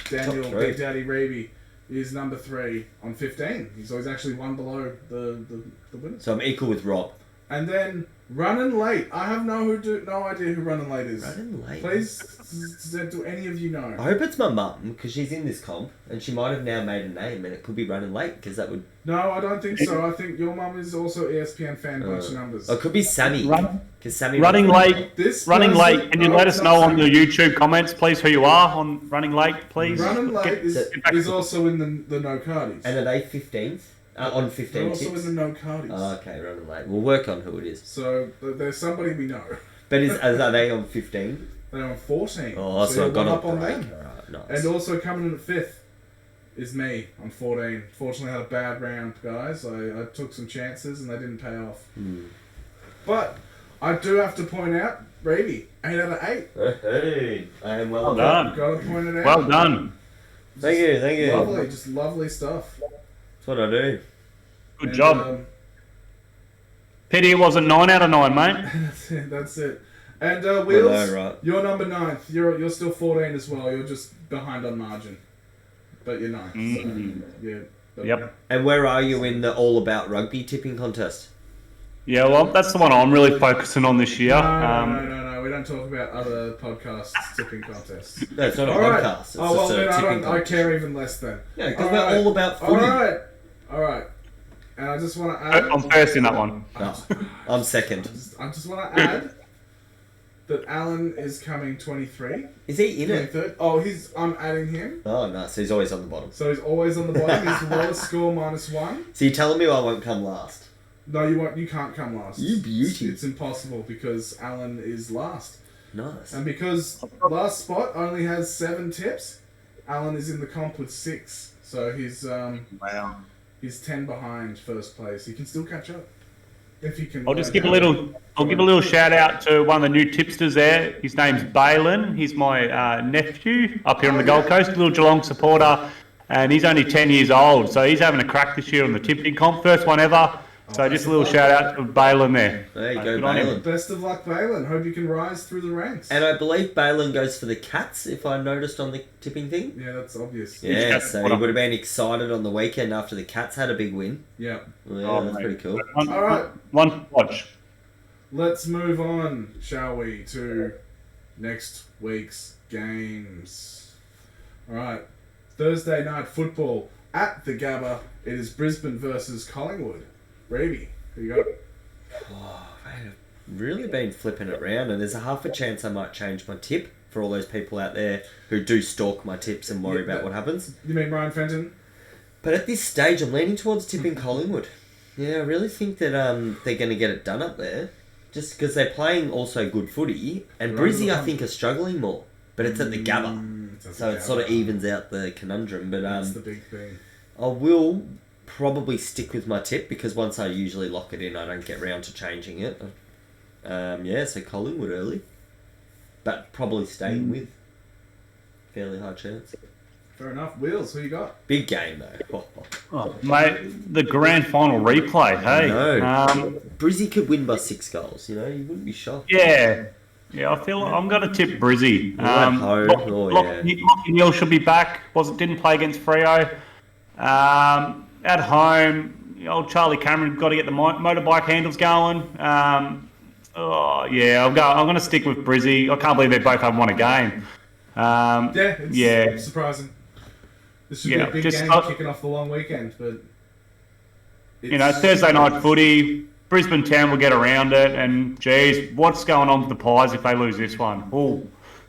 Speaker 1: Daniel
Speaker 2: Top 3.
Speaker 1: Big Daddy Reaby, is number 3 on 15. He's always one below the winner.
Speaker 2: So I'm equal with Rob.
Speaker 1: And then Running Late. I have no idea who Running Late is.
Speaker 2: Running Late?
Speaker 1: Please, do any of you know?
Speaker 2: I hope it's my mum, because she's in this comp, and she might have now made a name, and it could be Running Late, because that would...
Speaker 1: No, I don't think so. I think your mum is also ESPN fan, bunch of numbers.
Speaker 2: Or it could be Sammy. Because Sammy...
Speaker 3: Running late.
Speaker 1: This
Speaker 3: Running
Speaker 1: person-
Speaker 3: late. Can you
Speaker 1: no,
Speaker 3: let
Speaker 1: it's
Speaker 3: us
Speaker 1: not
Speaker 3: know on the
Speaker 1: Sammy.
Speaker 3: YouTube comments, please, who you are on Running Late, please?
Speaker 1: Running Late
Speaker 3: Get back
Speaker 1: is
Speaker 3: to-
Speaker 1: also in the no cardies.
Speaker 2: And are they 15th? On 15
Speaker 1: They're also
Speaker 2: tips?
Speaker 1: in the no cardies.
Speaker 2: Oh, okay, Running Late. We'll work on who it is.
Speaker 1: So there's somebody we know.
Speaker 2: But are they on 15?
Speaker 1: They're on 14.
Speaker 2: Oh, so
Speaker 1: you're
Speaker 2: I've got
Speaker 1: one
Speaker 2: a
Speaker 1: up on
Speaker 2: break.
Speaker 1: them.
Speaker 2: Alright, nice.
Speaker 1: And also coming in at 5th is me on 14. Fortunately, I had a bad round, guys. I took some chances and they didn't pay off. But I do have to point out, Reaby, 8 out of 8.
Speaker 2: Hey, I am well
Speaker 3: Well done.
Speaker 1: Got to point it out.
Speaker 3: Well done.
Speaker 2: Thank you.
Speaker 1: Lovely, just lovely stuff.
Speaker 2: That's what I do.
Speaker 3: Good
Speaker 1: And,
Speaker 3: job. Pity it wasn't 9 out of 9, mate.
Speaker 1: That's it. And Wheels,
Speaker 2: I know, right.
Speaker 1: you're number 9th. You're still 14 as well. You're just behind on margin. But you're 9th. So, yeah. But,
Speaker 3: Yep.
Speaker 2: And where are you in the All About Rugby tipping contest?
Speaker 3: Yeah, well, that's the one I'm really focusing on this year.
Speaker 1: No. We don't talk about other podcasts tipping contests.
Speaker 2: No, it's not a
Speaker 1: All right.
Speaker 2: podcast. It's
Speaker 1: Oh, well,
Speaker 2: just a
Speaker 1: then
Speaker 2: tipping
Speaker 1: I
Speaker 2: contest.
Speaker 1: care even less then.
Speaker 2: Yeah, because we're all about footy.
Speaker 1: All right. And I just want to add...
Speaker 3: I'm first in that one.
Speaker 2: No, I'm second.
Speaker 1: I just want to add that Alan is coming 23.
Speaker 2: Is he in it?
Speaker 1: 23rd. Oh, I'm adding him.
Speaker 2: Oh, no, so he's always on the bottom.
Speaker 1: So he's always on the bottom. His lowest score -1.
Speaker 2: So you're telling me I won't come last?
Speaker 1: No, you won't. You can't come last.
Speaker 2: You beauty.
Speaker 1: It's impossible because Alan is last.
Speaker 2: Nice.
Speaker 1: And because last spot only has 7 tips, Alan is in the comp with 6. So
Speaker 3: Wow.
Speaker 1: he's 10 behind first place. He can still catch up if he can.
Speaker 3: I'll give a little shout out to one of the new tipsters there. His name's Balin. He's my nephew up here on the Gold Coast, a little Geelong supporter, and he's only 10 years old. So he's having a crack this year on the tipping comp, first one ever. So just a little shout out to Balin there.
Speaker 2: There you go,
Speaker 3: Good on him.
Speaker 2: Balin.
Speaker 1: Best of luck, Balin. Hope you can rise through the ranks.
Speaker 2: And I believe Balin goes for the Cats, if I noticed on the tipping thing.
Speaker 1: Yeah, that's obvious.
Speaker 2: Yeah,
Speaker 3: Cats
Speaker 2: so he
Speaker 3: supporter.
Speaker 2: would have been excited on the weekend after the Cats had a big win.
Speaker 1: Yeah.
Speaker 2: Yeah,
Speaker 3: Oh,
Speaker 2: that's
Speaker 3: mate.
Speaker 2: pretty cool.
Speaker 1: All right.
Speaker 3: One to watch.
Speaker 1: Let's move on, shall we, to next week's games. All right. Thursday night football at the Gabba. It is Brisbane versus Collingwood. Reaby, who you got?
Speaker 2: Oh, if I had to really been flipping it around, and there's a half a chance I might change my tip for all those people out there who do stalk my tips and worry about what happens.
Speaker 1: You mean Ryan Fenton?
Speaker 2: But at this stage, I'm leaning towards tipping Collingwood. Yeah, I really think that they're going to get it done up there. Just because they're playing also good footy. And Brizzy, I think, are struggling more. But it's at the Gabba. So it sort of evens out the conundrum. But
Speaker 1: that's the big thing.
Speaker 2: I will probably stick with my tip because once I usually lock it in, I don't get round to changing it. So Collingwood early. But probably staying with. Fairly high chance.
Speaker 1: Fair enough. Wheels, who you got?
Speaker 2: Big game, though.
Speaker 3: Oh, mate, the grand final replay, hey?
Speaker 2: No. Brizzy could win by 6 goals, you wouldn't be shocked.
Speaker 3: Yeah, I feel I'm going to tip Brizzy. Lockie Neal should be back. Didn't play against Freo. At home, old Charlie Cameron got to get the motorbike handles going. I'm going to stick with Brizzy. I can't believe they both haven't won a game.
Speaker 1: It's surprising. This should be a big game kicking off the long weekend, but
Speaker 3: Thursday night footy, Brisbane Town will get around it, and geez, what's going on with the Pies if they lose this one?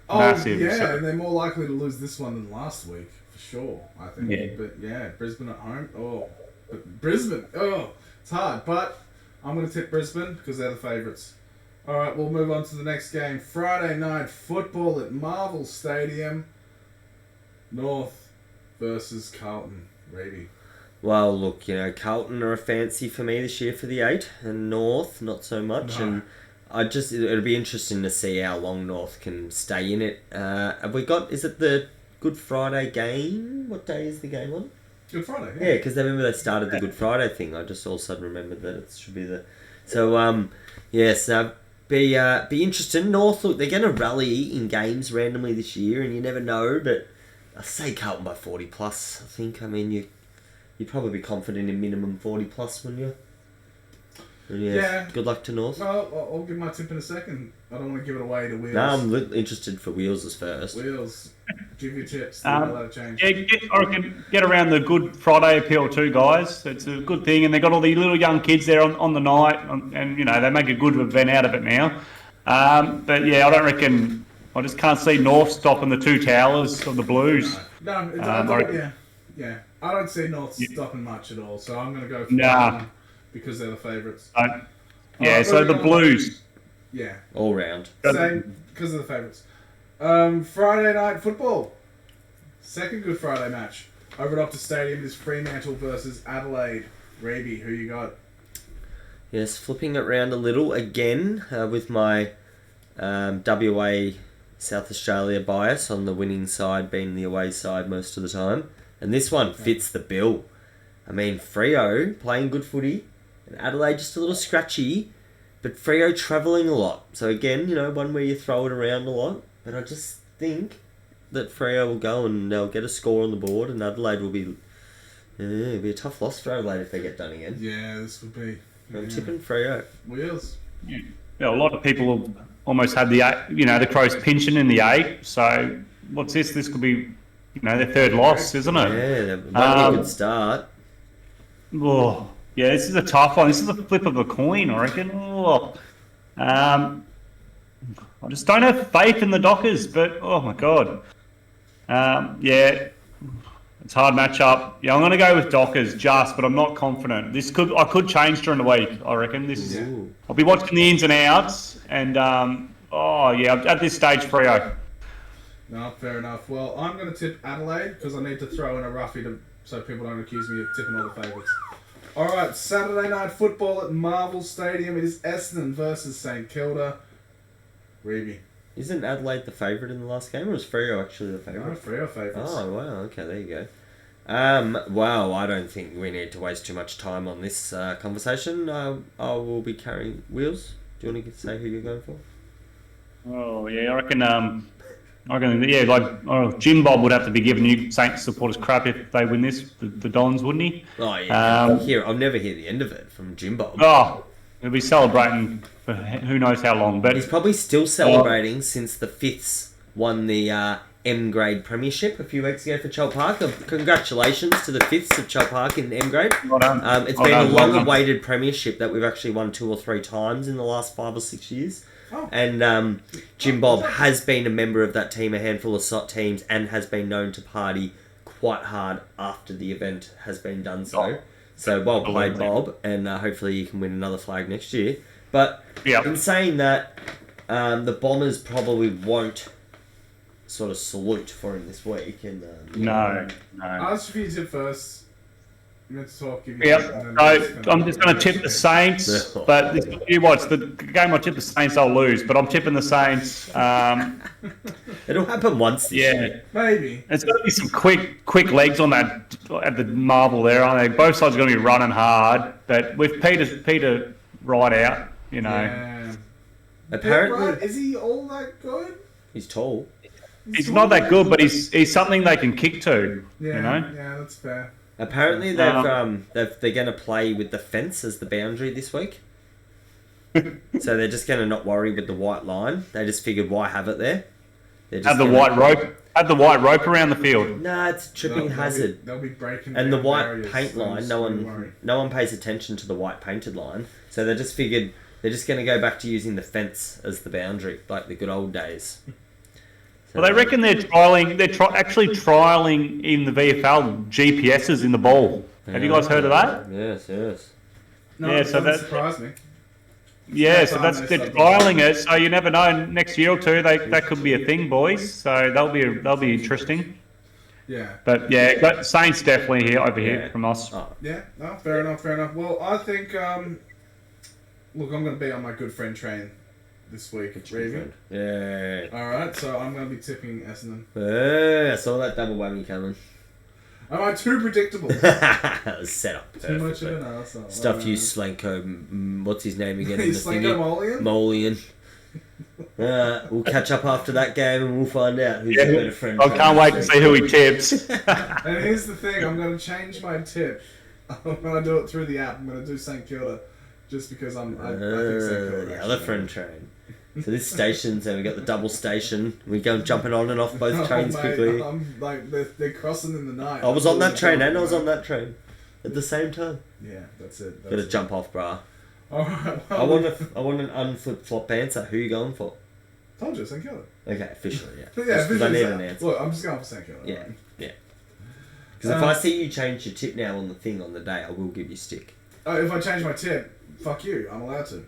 Speaker 3: Massive.
Speaker 1: Yeah, and they're more likely to lose this one than last week, for sure, I think. Yeah. But yeah, Brisbane at home. It's hard, but I'm going to tip Brisbane because they're the favourites. All right, we'll move on to the next game. Friday night football at Marvel Stadium. North versus Carlton. Reaby.
Speaker 2: Well, look, Carlton are a fancy for me this year for the 8, and North not so much. No. And it'll be interesting to see how long North can stay in it. Have we got? Is it the Good Friday game? What day is the game on?
Speaker 1: Good Friday.
Speaker 2: Yeah, because I remember they started the Good Friday thing. I just all of a sudden remembered that it should be the. So be interesting. North, look, they're going to rally in games randomly this year, and you never know. But I say Carlton by 40 plus. I think. I mean, you'd probably be confident in minimum 40 plus, wouldn't you? And yeah. Good luck to North.
Speaker 1: Well, I'll give my tip in a second. I don't want to give it away to Wheels.
Speaker 2: No, I'm interested for Wheels first.
Speaker 1: Wheels, give your tips. Change.
Speaker 3: I reckon get around the Good Friday appeal too, guys. It's a good thing, and they've got all the little young kids there on the night, and they make a good event out of it now. But yeah, I don't reckon. I just can't see North stopping the two towers of the Blues.
Speaker 1: No, yeah. I don't see North stopping much at all, so I'm going to go for Carlton because they're the favourites.
Speaker 3: The Blues.
Speaker 1: Yeah.
Speaker 2: All round.
Speaker 1: Same, because of the favourites. Friday night football. Second Good Friday match. Over at Optus Stadium, it is Fremantle versus Adelaide. Reaby, who you got?
Speaker 2: Yes, flipping it around a little again with my WA South Australia bias on the winning side being the away side most of the time. And this one fits the bill. I mean, Freo playing good footy and Adelaide just a little scratchy, but Freo travelling a lot. So again, one where you throw it around a lot. But I just think that Freo will go and they'll get a score on the board, and Adelaide will be... it'll be a tough loss for Adelaide if they get done again.
Speaker 1: Yeah, this would be...
Speaker 2: I'm tipping Freo.
Speaker 1: Wheels.
Speaker 3: Yeah, a lot of people have almost had the Crows pinching in the 8. So what's this? This could be, their third loss, isn't it?
Speaker 2: Yeah, that might be a good start.
Speaker 3: Oh, yeah, this is a tough one. This is a flip of a coin, I reckon. Oh. I just don't have faith in the Dockers, but oh my god. It's a hard matchup. Yeah, I'm going to go with Dockers but I'm not confident. I could change during the week, I reckon. I'll be watching the ins and outs, and at this stage, Freo.
Speaker 1: No, fair enough. Well, I'm going to tip Adelaide because I need to throw in a roughie so people don't accuse me of tipping all the favourites. All right, Saturday night football at Marvel Stadium. It is Essendon versus St Kilda. Reaby.
Speaker 2: Isn't Adelaide the favourite in the last game, or is Freo actually the favourite?
Speaker 1: No, Freo favourites.
Speaker 2: Oh, wow. Okay, there you go. I don't think we need to waste too much time on this conversation. I will be carrying Wheels. Do you want to say who you're going for?
Speaker 3: Oh, yeah, I reckon Jim Bob would have to be giving you Saints supporters crap if they win this, the Dons, wouldn't he?
Speaker 2: Oh, yeah. I'll never hear the end of it from Jim Bob.
Speaker 3: Oh, he'll be celebrating for who knows how long. But
Speaker 2: he's probably still celebrating since the Fifths won the M grade premiership a few weeks ago for Chell Park. Congratulations to the fifths of Chell Park in M grade.
Speaker 3: Well done.
Speaker 2: It's
Speaker 3: Well
Speaker 2: been
Speaker 3: done,
Speaker 2: a
Speaker 3: well
Speaker 2: long-awaited premiership that we've actually won 2 or 3 times in the last 5 or 6 years.
Speaker 1: Oh.
Speaker 2: And Jim Bob has been a member of that team, a handful of SOT teams, and has been known to party quite hard after the event has been done so.
Speaker 3: Oh.
Speaker 2: So well played, Bob, and hopefully you can win another flag next year. But in saying that, the Bombers probably won't sort of salute for him this week. And
Speaker 3: No.
Speaker 1: Ask for your tip first. You meant to talk. Give you
Speaker 3: Yep.
Speaker 1: tip, and then
Speaker 3: I'm just going to tip the Saints, but you watch the game. I tip the Saints, I'll lose, but I'm tipping the Saints.
Speaker 2: It'll happen once this year.
Speaker 1: Maybe.
Speaker 3: It's going to be some quick legs on that at the marble there, aren't they? Both sides are going to be running hard, but with Peter right out, you know.
Speaker 1: Yeah.
Speaker 2: Apparently,
Speaker 1: Right, is he all that good?
Speaker 2: he's tall.
Speaker 3: He's not that good, but he's something they can kick to,
Speaker 1: Yeah,
Speaker 3: you know.
Speaker 1: yeah, that's fair.
Speaker 2: Apparently, they're going to play with the fence as the boundary this week. So they're just going to not worry with the white line. They just figured, why have it there?
Speaker 3: Have the white rope around the field.
Speaker 2: Nah, it's a tripping hazard.
Speaker 1: They'll be breaking.
Speaker 2: And the white
Speaker 1: barriers,
Speaker 2: paint
Speaker 1: so
Speaker 2: line,
Speaker 1: just
Speaker 2: no
Speaker 1: don't
Speaker 2: one
Speaker 1: worry.
Speaker 2: pays attention to the white painted line. So they just figured they're just going to go back to using the fence as the boundary, like the good old days. So,
Speaker 3: Well, they reckon they're trialing. Actually trialing in the VFL GPSs in the ball. Have you guys heard of that?
Speaker 2: Yes.
Speaker 1: No,
Speaker 3: Yeah,
Speaker 1: it
Speaker 3: so
Speaker 1: doesn't surprise me.
Speaker 3: Yeah, so they're trialing it. So you never know. Next year or two, that could be a thing, boys. So they'll be interesting.
Speaker 1: Yeah.
Speaker 3: But yeah, got Saints definitely here from us.
Speaker 2: Oh,
Speaker 1: Yeah. No, fair enough. Well, I think. Look, I'm going to be on my good friend train this week, Reaby.
Speaker 2: yeah.
Speaker 1: All right, so I'm going to be tipping Essendon.
Speaker 2: I saw that double whammy coming.
Speaker 1: Am I too predictable?
Speaker 2: That was set up
Speaker 1: Too much
Speaker 2: perfectly.
Speaker 1: of an arsehole.
Speaker 2: Stuff you Slanko, what's his name again? in the
Speaker 1: Slanko
Speaker 2: thingy?
Speaker 1: Molian?
Speaker 2: Molian. We'll catch up after that game and we'll find out who's
Speaker 3: Yeah.
Speaker 2: the better friend.
Speaker 3: I can't wait to see who he tips.
Speaker 1: And here's the thing, I'm going to change my tip. I'm going to do it through the app. I'm going to do St Kilda. Just because I think St Kilda.
Speaker 2: The other friend train. So this station, so we got the double station. We go jumping on and off both trains quickly.
Speaker 1: I'm like, they're crossing in the night.
Speaker 2: I was on that train and I was on that train at the same time.
Speaker 1: Yeah, that's it.
Speaker 2: Got to jump off, brah.
Speaker 1: Alright,
Speaker 2: I want an unflip-flop answer. Who you going for?
Speaker 1: Told you, St Kilda.
Speaker 2: Okay, officially, yeah.
Speaker 1: Yeah,
Speaker 2: Just 'cause I need an
Speaker 1: officially,
Speaker 2: answer.
Speaker 1: Look, I'm just going for St Kilda.
Speaker 2: Yeah. Because if I see you change your tip now on the thing on the day, I will give you stick.
Speaker 1: Oh, if I change my tip, fuck you. I'm allowed to.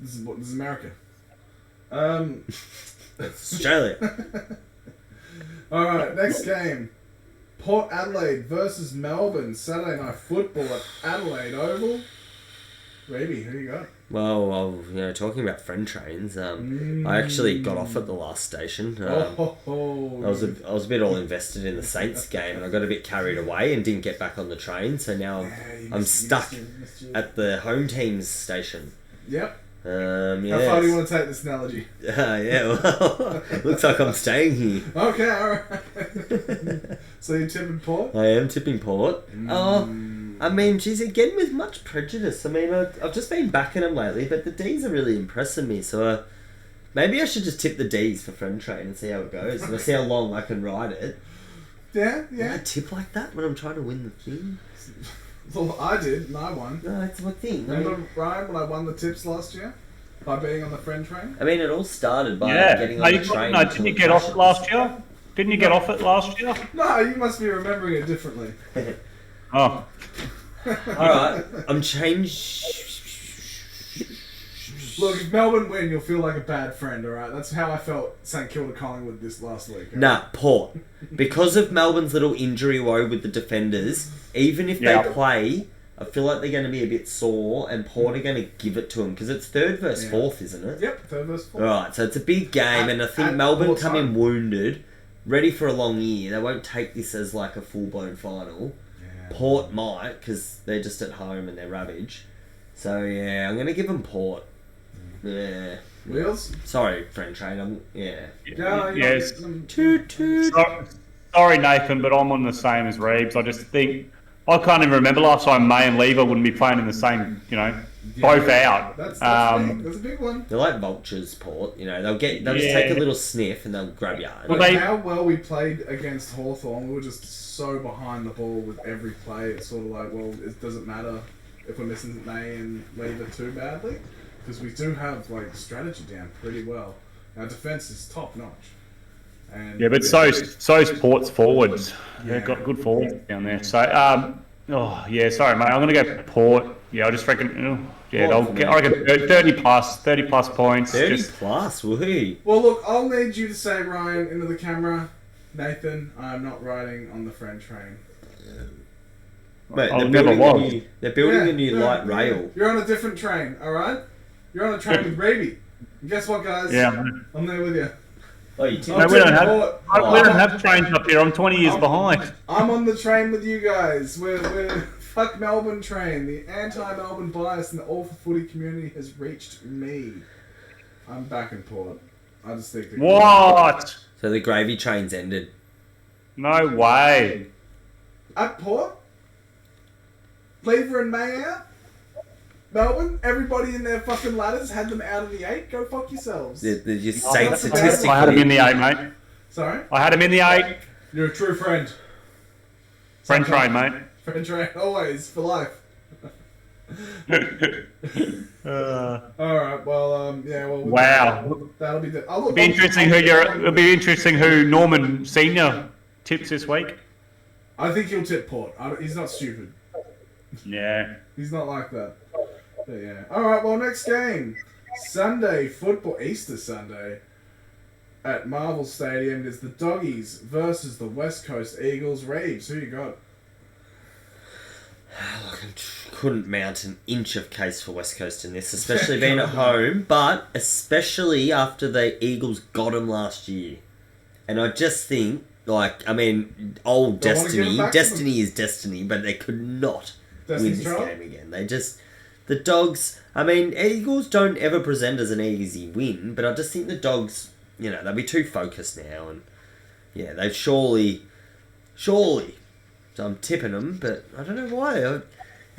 Speaker 1: This is America.
Speaker 2: That's Australia.
Speaker 1: Alright, next game. Port Adelaide versus Melbourne. Saturday Night Football at Adelaide Oval. Reaby, who you got?
Speaker 2: Well, talking about friend trains, I actually got off at the last station. I was a bit all invested in the Saints game, and I got a bit carried away and didn't get back on the train. So now I'm stuck at the home team's station.
Speaker 1: Yep.
Speaker 2: Yeah.
Speaker 1: How far do you want to take this analogy?
Speaker 2: Well, looks like I'm staying here.
Speaker 1: Okay, alright. So you're tipping Port?
Speaker 2: I am tipping Port. I mean, geez, again with much prejudice. I mean, I've just been backing them lately, but the D's are really impressing me. So maybe I should just tip the D's for friend train and see how it goes. And see how long I can ride it.
Speaker 1: Yeah.
Speaker 2: Can I tip like that when I'm trying to win the thing?
Speaker 1: Well, I did, and I won.
Speaker 2: No, it's my thing.
Speaker 1: Remember, Ryan, when I won the tips last year? By being on the friend train?
Speaker 2: I mean, it all started by getting
Speaker 3: No,
Speaker 2: on the train.
Speaker 3: didn't you get off it last year? Didn't you get off it last year?
Speaker 1: No, you must be remembering it differently.
Speaker 3: Oh.
Speaker 2: Alright, I'm changed.
Speaker 1: Look, if Melbourne win, you'll feel like a bad friend, alright? That's how I felt St Kilda Collingwood this last week. Okay?
Speaker 2: Nah, Port. Because of Melbourne's little injury woe with the defenders, even if they play, I feel like they're going to be a bit sore, and Port are going to give it to them, because it's third versus fourth, isn't it?
Speaker 1: Yep, third versus fourth.
Speaker 2: Alright, so it's a big game, and I think Melbourne
Speaker 1: Port's
Speaker 2: come in
Speaker 1: home.
Speaker 2: wounded, ready for a long year. They won't take this as like a full-blown final.
Speaker 1: Yeah.
Speaker 2: Port might, because they're just at home and they're ravage. So yeah, I'm going to give them Port. Yeah.
Speaker 1: Wheels?
Speaker 2: Sorry, friend train.
Speaker 1: Yeah,
Speaker 3: Yes.
Speaker 2: Toot toot.
Speaker 3: Sorry, Nathan, but I'm on the same as Reeves. I just think I can't even remember last time May and Lever wouldn't be playing in the same, both out.
Speaker 1: That's big. That's a big one.
Speaker 2: They're like vultures, Port. They'll just take a little sniff and they'll grab you.
Speaker 1: But how well we played against Hawthorn, we were just so behind the ball with every play. It's sort of like, well, it doesn't matter if we're missing May and Lever too badly, because we do have strategy down pretty well. Our defense is top notch. And
Speaker 3: but so's Port's forwards. They've got good forwards down there. So, sorry, mate. I'm going to go Port. Yeah, I just reckon. I reckon 30 plus points.
Speaker 2: 30 plus, woohoo!
Speaker 1: Well, look, I'll need you to say, Ryan, into the camera, Nathan, I'm not riding on the friend train.
Speaker 2: Mate, they're building a new light rail.
Speaker 1: You're on a different train, all right? You're on a train with Reaby. And guess what, guys?
Speaker 3: Yeah.
Speaker 1: I'm there with you.
Speaker 2: Oh,
Speaker 3: we don't have trains up here. I'm 20 years behind.
Speaker 1: I'm on the train with you guys. We're fuck Melbourne train. The anti-Melbourne bias in the All for Footy community has reached me. I'm back in Port. I just think.
Speaker 3: What?
Speaker 2: So the gravy train's ended.
Speaker 3: No way.
Speaker 1: At Port? Lever and May out? Melbourne? Everybody in their fucking ladders had them out of the 8? Go fuck yourselves.
Speaker 2: They're just saying statistically.
Speaker 3: I had them in the 8, mate.
Speaker 1: Sorry?
Speaker 3: I had them in the 8.
Speaker 1: You're a true friend.
Speaker 3: Friend train, mate.
Speaker 1: Friend train, always, for life. Alright, well,
Speaker 3: wow.
Speaker 1: That'll be the...
Speaker 3: It'll be interesting who Norman Senior tips this week.
Speaker 1: I think he'll tip Port. He's not stupid.
Speaker 3: Yeah.
Speaker 1: He's not like that. But yeah. Alright, well, next game. Sunday football, Easter Sunday, at Marvel Stadium is the Doggies versus the West Coast Eagles. Reeves, who you got?
Speaker 2: Look, I couldn't mount an inch of case for West Coast in this, especially being at home, but especially after the Eagles got them last year. And I just think, old Destiny is Destiny, but they could not win this game again. The Dogs, Eagles don't ever present as an easy win, but I just think the Dogs, they'll be too focused now, and they've surely, so I'm tipping them, but I don't know why. There's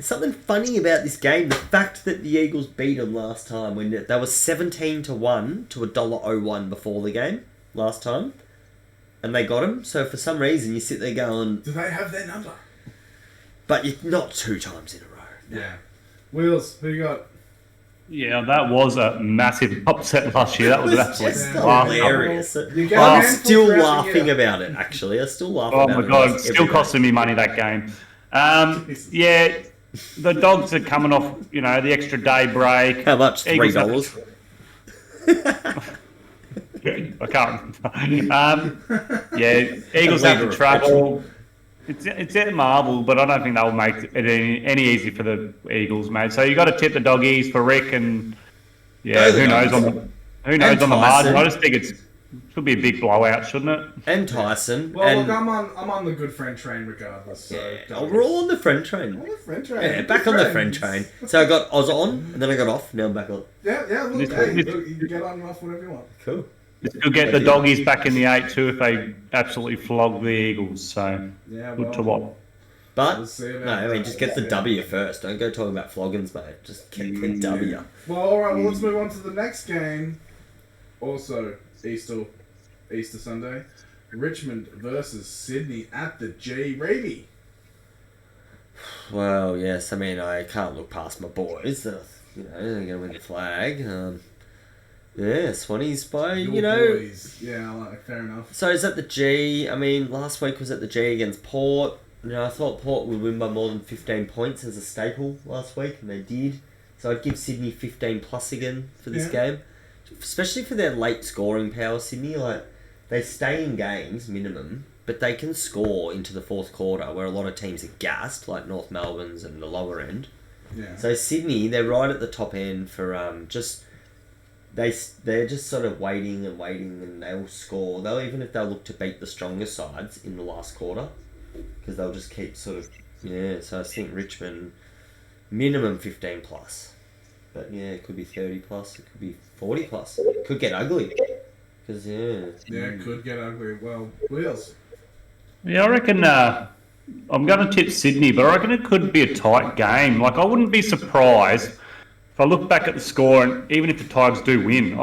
Speaker 2: something funny about this game. The fact that the Eagles beat them last time when they were 17-1 to $1.01 before the game last time, and they got them. So for some reason, you sit there going,
Speaker 1: do they have their number?
Speaker 2: But you're not 2 times in a row. No.
Speaker 1: Yeah. Wheels, who you got?
Speaker 3: Yeah, that was a massive upset last year. That was absolutely
Speaker 2: hilarious. I'm still laughing about it, actually. I'm still laughing about it.
Speaker 3: Oh my God, it's still costing me money, that game. The Dogs are coming off, the extra day break.
Speaker 2: How much? $3?
Speaker 3: I can't remember. Eagles have to travel. It's at Marvel, but I don't think they'll make it any easy for the Eagles, mate. So you got to tip the Doggies for Rick, and who knows on the margin. I just think it should be a big blowout, shouldn't it?
Speaker 2: And Tyson.
Speaker 1: Well, look, I'm on the good friend train regardless. So
Speaker 2: we're all on the friend train.
Speaker 1: On the friend train.
Speaker 2: Yeah, back on the friend train. So I got Oz on, and then I got off. Now I'm back on.
Speaker 1: Yeah. Look, you can get on and off whenever you want.
Speaker 2: Cool.
Speaker 3: You'll get the Doggies back in the 8 too if they absolutely flog the Eagles. So good to watch.
Speaker 2: But just get the W first. Don't go talking about floggings, mate. Just get the W.
Speaker 1: Well, all right. Well, let's move on to the next game. Also, Easter Sunday, Richmond versus Sydney at the G. Reaby.
Speaker 2: Well, yes. I can't look past my boys. They're going to win the flag. Swanee's by,
Speaker 1: boys. Yeah, fair enough.
Speaker 2: So is that the G? Last week was at the G against Port. I thought Port would win by more than 15 points as a staple last week, and they did. So I'd give Sydney 15 plus again for this game. Especially for their late scoring power, Sydney. They stay in games, minimum, but they can score into the fourth quarter, where a lot of teams are gassed, like North Melbourne's and the lower end.
Speaker 1: Yeah.
Speaker 2: So Sydney, they're right at the top end for They're just sort of waiting, and they'll score. Even if they'll look to beat the stronger sides in the last quarter, because they'll just keep So I think Richmond minimum 15 plus, but it could be 30 plus, it could be 40 plus. It could get ugly, because
Speaker 1: it could get ugly. Well, Wheels.
Speaker 3: Yeah, I reckon I'm going to tip Sydney, but I reckon it could be a tight game. Like, I wouldn't be surprised if I look back at the score, and even if the Tigers do win,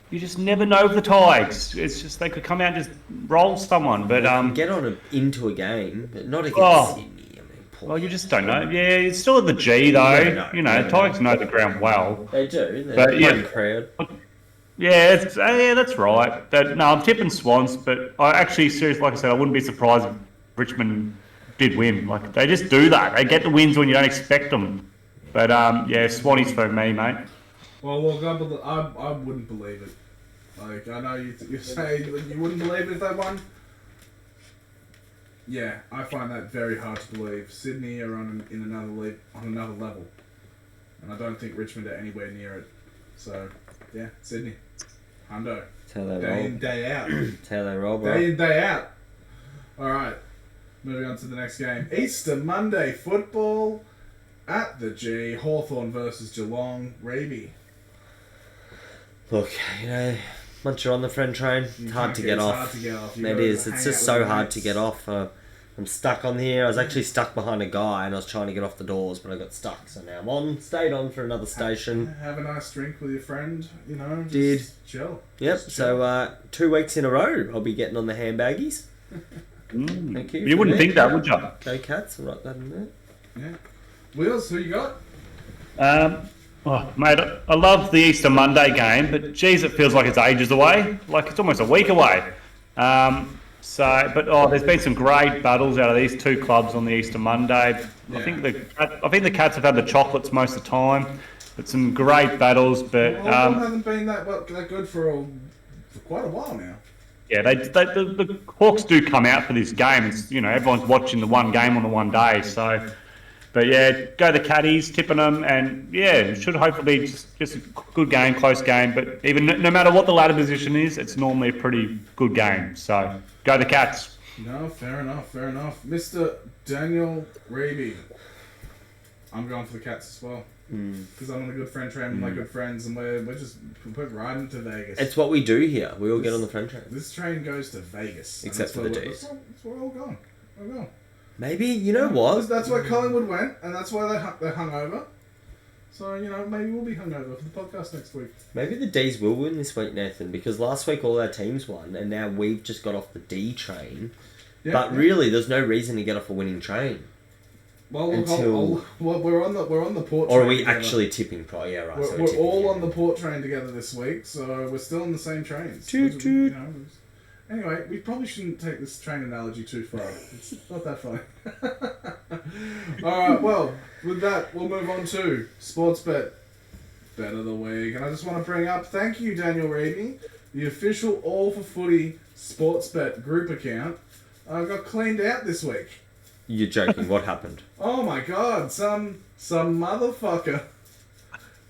Speaker 3: you just never know with the Tigers. It's just they could come out and just roll someone. But
Speaker 2: get into a game, but not against Sydney. I mean,
Speaker 3: well, you just don't know. Yeah, it's still at the G though. Tigers know the ground well.
Speaker 2: They do.
Speaker 3: They're
Speaker 2: crowd.
Speaker 3: Yeah, that's right. I'm tipping Swans, but I actually, seriously, like I said, I wouldn't be surprised if Richmond did win. Like, they just do that. They get the wins when you don't expect them. But Swannies for me, mate.
Speaker 1: Well, look, I wouldn't believe it. Like, I know you say you wouldn't believe it if they won. Yeah, I find that very hard to believe. Sydney are on another level, and I don't think Richmond are anywhere near it. So, yeah, Sydney, Hundo. Day in, day out.
Speaker 2: That's how they roll, bro.
Speaker 1: Day in, day out. All right, moving on to the next game. Easter Monday football at the G. Hawthorn versus Geelong. Reaby.
Speaker 2: Look, once you're on the friend train, it's hard to get off. It is. It's just so hard to get off. I'm stuck on here. I was actually stuck behind a guy and I was trying to get off the doors, but I got stuck. So now I'm stayed on for another station.
Speaker 1: Have a nice drink with your friend, just chill.
Speaker 2: Yep.
Speaker 1: Just chill.
Speaker 2: So 2 weeks in a row, I'll be getting on the handbaggies. Thank you.
Speaker 3: You wouldn't think that, would you?
Speaker 2: Go Cats. I'll write that in there.
Speaker 1: Yeah. Wheels, who you got?
Speaker 3: Mate, I love the Easter Monday game, but geez, it feels like it's ages away. Like it's almost a week away. There's been some great battles out of these two clubs on the Easter Monday. Yeah. I think the Cats have had the chocolates most of the time. But some great battles, but
Speaker 1: hasn't been that good for quite a while now.
Speaker 3: Yeah, the Hawks do come out for this game. It's, everyone's watching the one game on the one day. So, but yeah, go the Caddies, tipping them, and yeah, it should hopefully be just a good game, close game. But even no matter what the ladder position is, it's normally a pretty good game. So go the Cats.
Speaker 1: No, fair enough. Mr. Daniel Reaby. I'm going for the Cats as well. Because I'm on a good friend train with my good friends, and we're riding to Vegas.
Speaker 2: It's what we do here. We all get on the friend train.
Speaker 1: This train goes to Vegas.
Speaker 2: Except for the D's.
Speaker 1: That's where we're all going.
Speaker 2: Maybe, you know what?
Speaker 1: That's where Collingwood went, and that's why they're hungover. So, maybe we'll be hungover for the podcast next week.
Speaker 2: Maybe the D's will win this week, Nathan, because last week all our teams won, and now we've just got off the D train. Really, there's no reason to get off a winning train.
Speaker 1: Well, we're on the port train.
Speaker 2: Or are we actually tipping? Yeah, right.
Speaker 1: We're all on the port train together this week, so we're still on the same trains.
Speaker 2: Toot toot.
Speaker 1: Anyway, we probably shouldn't take this train analogy too far. It's not that funny. Alright, well, with that, we'll move on to Sportsbet Bet of the Week. And I just want to bring up, thank you, Daniel Reaby, the official All for Footy Sportsbet group account got cleaned out this week.
Speaker 2: You're joking. What happened?
Speaker 1: Oh my god, some motherfucker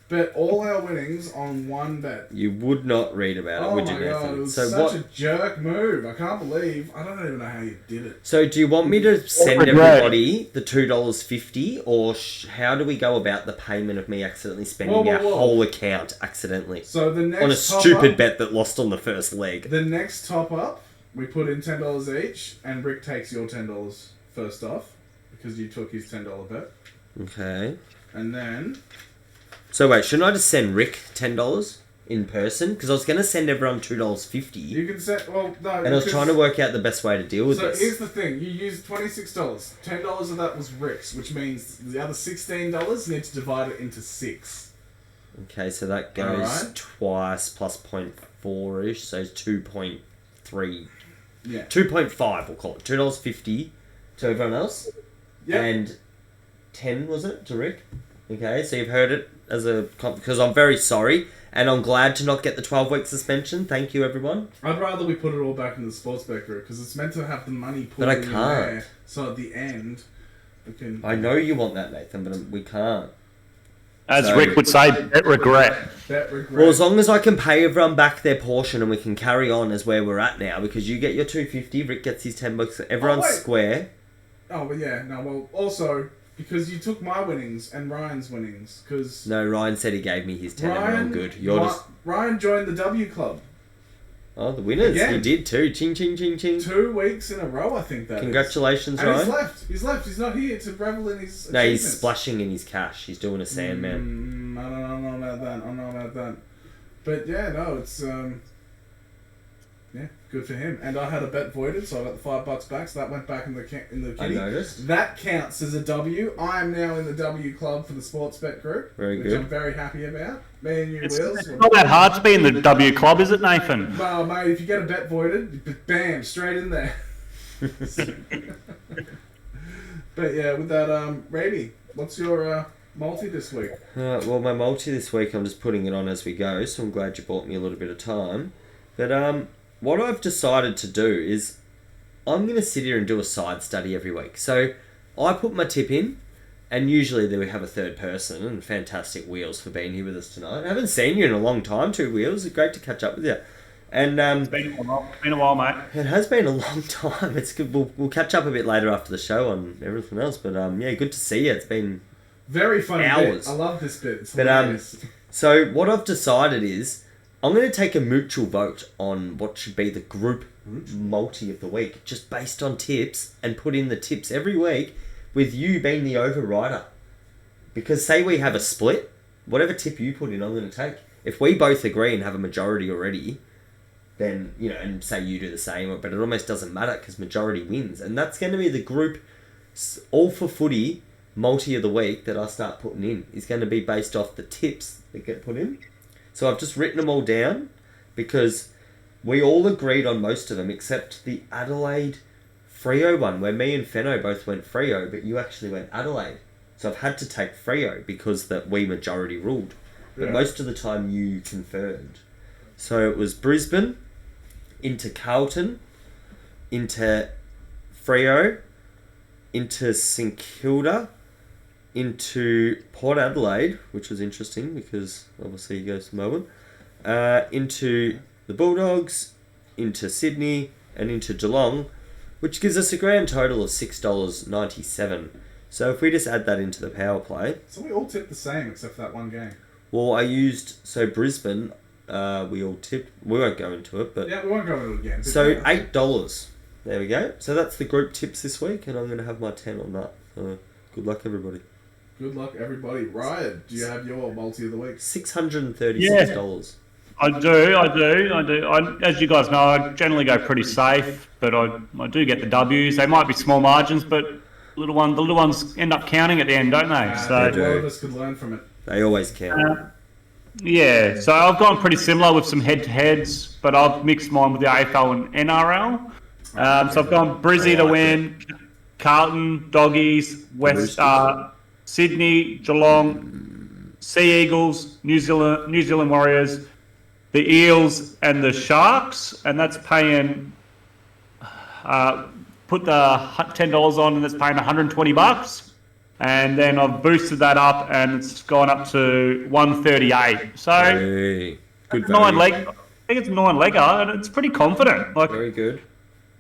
Speaker 1: bet all our winnings on one bet.
Speaker 2: You would not read about it, would you, Nathan?
Speaker 1: Oh my god, it was such a jerk move. I don't even know how you did it.
Speaker 2: So do you want me to send everybody the $2.50, or how do we go about the payment of me accidentally spending our whole account accidentally?
Speaker 1: So the next
Speaker 2: on a stupid bet that lost on the first leg.
Speaker 1: The next top up, we put in $10 each, and Rick takes your $10 first off, because you took his $10 bet.
Speaker 2: Okay.
Speaker 1: And then...
Speaker 2: So wait, shouldn't I just send Rick $10 in person? Because I was going to send everyone $2.50.
Speaker 1: You can send... Well, no.
Speaker 2: And I was trying to work out the best way to deal with this.
Speaker 1: So here's the thing. You used $26. $10 of that was Rick's, which means the other $16 you need to divide it into 6.
Speaker 2: Okay, so that goes twice plus 0.4-ish, so it's 2.3.
Speaker 1: Yeah.
Speaker 2: 2.5, we'll call it. $2.50 to everyone else.
Speaker 1: Yeah.
Speaker 2: And 10, was it, to Rick? Okay, so you've heard it as because I'm very sorry, and I'm glad to not get the 12-week suspension. Thank you, everyone. I'd
Speaker 1: rather we put it all back in the Sportsbet group, because it's meant to have the money put
Speaker 2: but I
Speaker 1: in
Speaker 2: can't.
Speaker 1: There, so at the end, we can...
Speaker 2: I know you want that, Nathan, but we can't.
Speaker 3: As Rick would say, bet regret.
Speaker 2: Well, as long as I can pay everyone back their portion and we can carry on as where we're at now, because you get your $2.50, Rick gets his $10, everyone's square.
Speaker 1: Oh, well, yeah. No, well, also... Because you took my winnings and Ryan's winnings. Cause
Speaker 2: no, Ryan said he gave me his 10 and we're all good.
Speaker 1: Ryan joined the W Club.
Speaker 2: Oh, the winners.
Speaker 1: Again.
Speaker 2: You did too. Ching, ching, ching, ching.
Speaker 1: 2 weeks in a row, I think that
Speaker 2: Congratulations,
Speaker 1: is. And
Speaker 2: Ryan.
Speaker 1: he's left. He's not here to revel in his
Speaker 2: No, he's
Speaker 1: achievements.
Speaker 2: splashing in his cash. He's doing a Sandman.
Speaker 1: I don't know about that. I don't know about that. But yeah, no, it's good for him. And I had a bet voided, so I got the $5 back. So that went back in the kitty.
Speaker 2: I noticed.
Speaker 1: That counts as a W. I am now in the W club for the sports bet group,
Speaker 2: Very
Speaker 1: which
Speaker 2: good.
Speaker 1: I'm very happy about. Me and you,
Speaker 3: It's
Speaker 1: Wheels.
Speaker 3: not that hard to be in the W club, is it, Nathan?
Speaker 1: Well, mate, if you get a bet voided, bam, straight in there. But yeah, with that, Reaby, what's your multi this week?
Speaker 2: Well, my multi this week, I'm just putting it on as we go, so I'm glad you bought me a little bit of time. But what I've decided to do is I'm going to sit here and do a side study every week. So I put my tip in, and usually we have a third person, and fantastic Wheels for being here with us tonight. I haven't seen you in a long time too, Wheels. It's great to catch up with you. And
Speaker 3: It's been a while, mate.
Speaker 2: it has been a long time. It's good. We'll catch up a bit later after the show on everything else. But yeah, good to see you. It's been
Speaker 1: Very funny
Speaker 2: Hours.
Speaker 1: bit. I love this bit. It's
Speaker 2: But,
Speaker 1: hilarious.
Speaker 2: So what I've decided is I'm going to take a mutual vote on what should be the group multi of the week, just based on tips, and put in the tips every week with you being the overrider. Because say we have a split, whatever tip you put in, I'm going to take. If we both agree and have a majority already, then, you know, and say you do the same, but it almost doesn't matter because majority wins. And that's going to be the group all for footy multi of the week that I start putting in. Is going to be based off the tips that get put in. So I've just written them all down because we all agreed on most of them except the Adelaide Freo one, where me and Fenno both went Freo, but you actually went Adelaide. So I've had to take Freo because that we majority ruled. But
Speaker 1: Yeah.
Speaker 2: most of the time you confirmed. So it was Brisbane, into Carlton, into Freo, into St Kilda, into Port Adelaide, which was interesting because obviously he goes to Melbourne, into the Bulldogs, into Sydney, and into Geelong, which gives us a grand total of $6.97. So if we just add that into the power play,
Speaker 1: So we all tipped the same except for that one game.
Speaker 2: well, I used, so Brisbane, we all tipped, we won't go into it, but
Speaker 1: Yeah, we won't go into it again.
Speaker 2: so $8. There we go. So that's the group tips this week, and I'm going to have my 10 on that. So good luck, everybody.
Speaker 1: Good luck, everybody. Ryan, do you have your multi of the week?
Speaker 2: $636.
Speaker 3: I do. As you guys know, I generally go pretty safe, but I do get the W's. They might be small margins, but the little ones end up counting at the end, don't they?
Speaker 1: I
Speaker 3: So
Speaker 1: think all of us could learn from it.
Speaker 2: They always count.
Speaker 3: yeah, so I've gone pretty similar with some head-to-heads, but I've mixed mine with the AFL and NRL. So I've gone Brizzy to win, Carlton, Doggies, Sydney, Geelong, Sea Eagles, New Zealand Warriors, the Eels, and the Sharks, and that's paying. Put the $10 on, and that's paying $120. And then I've boosted that up, and it's gone up to $138. So
Speaker 2: Hey, good
Speaker 3: nine
Speaker 2: value.
Speaker 3: leg. I think it's 9-legger, and it's pretty confident. Like
Speaker 2: Very good.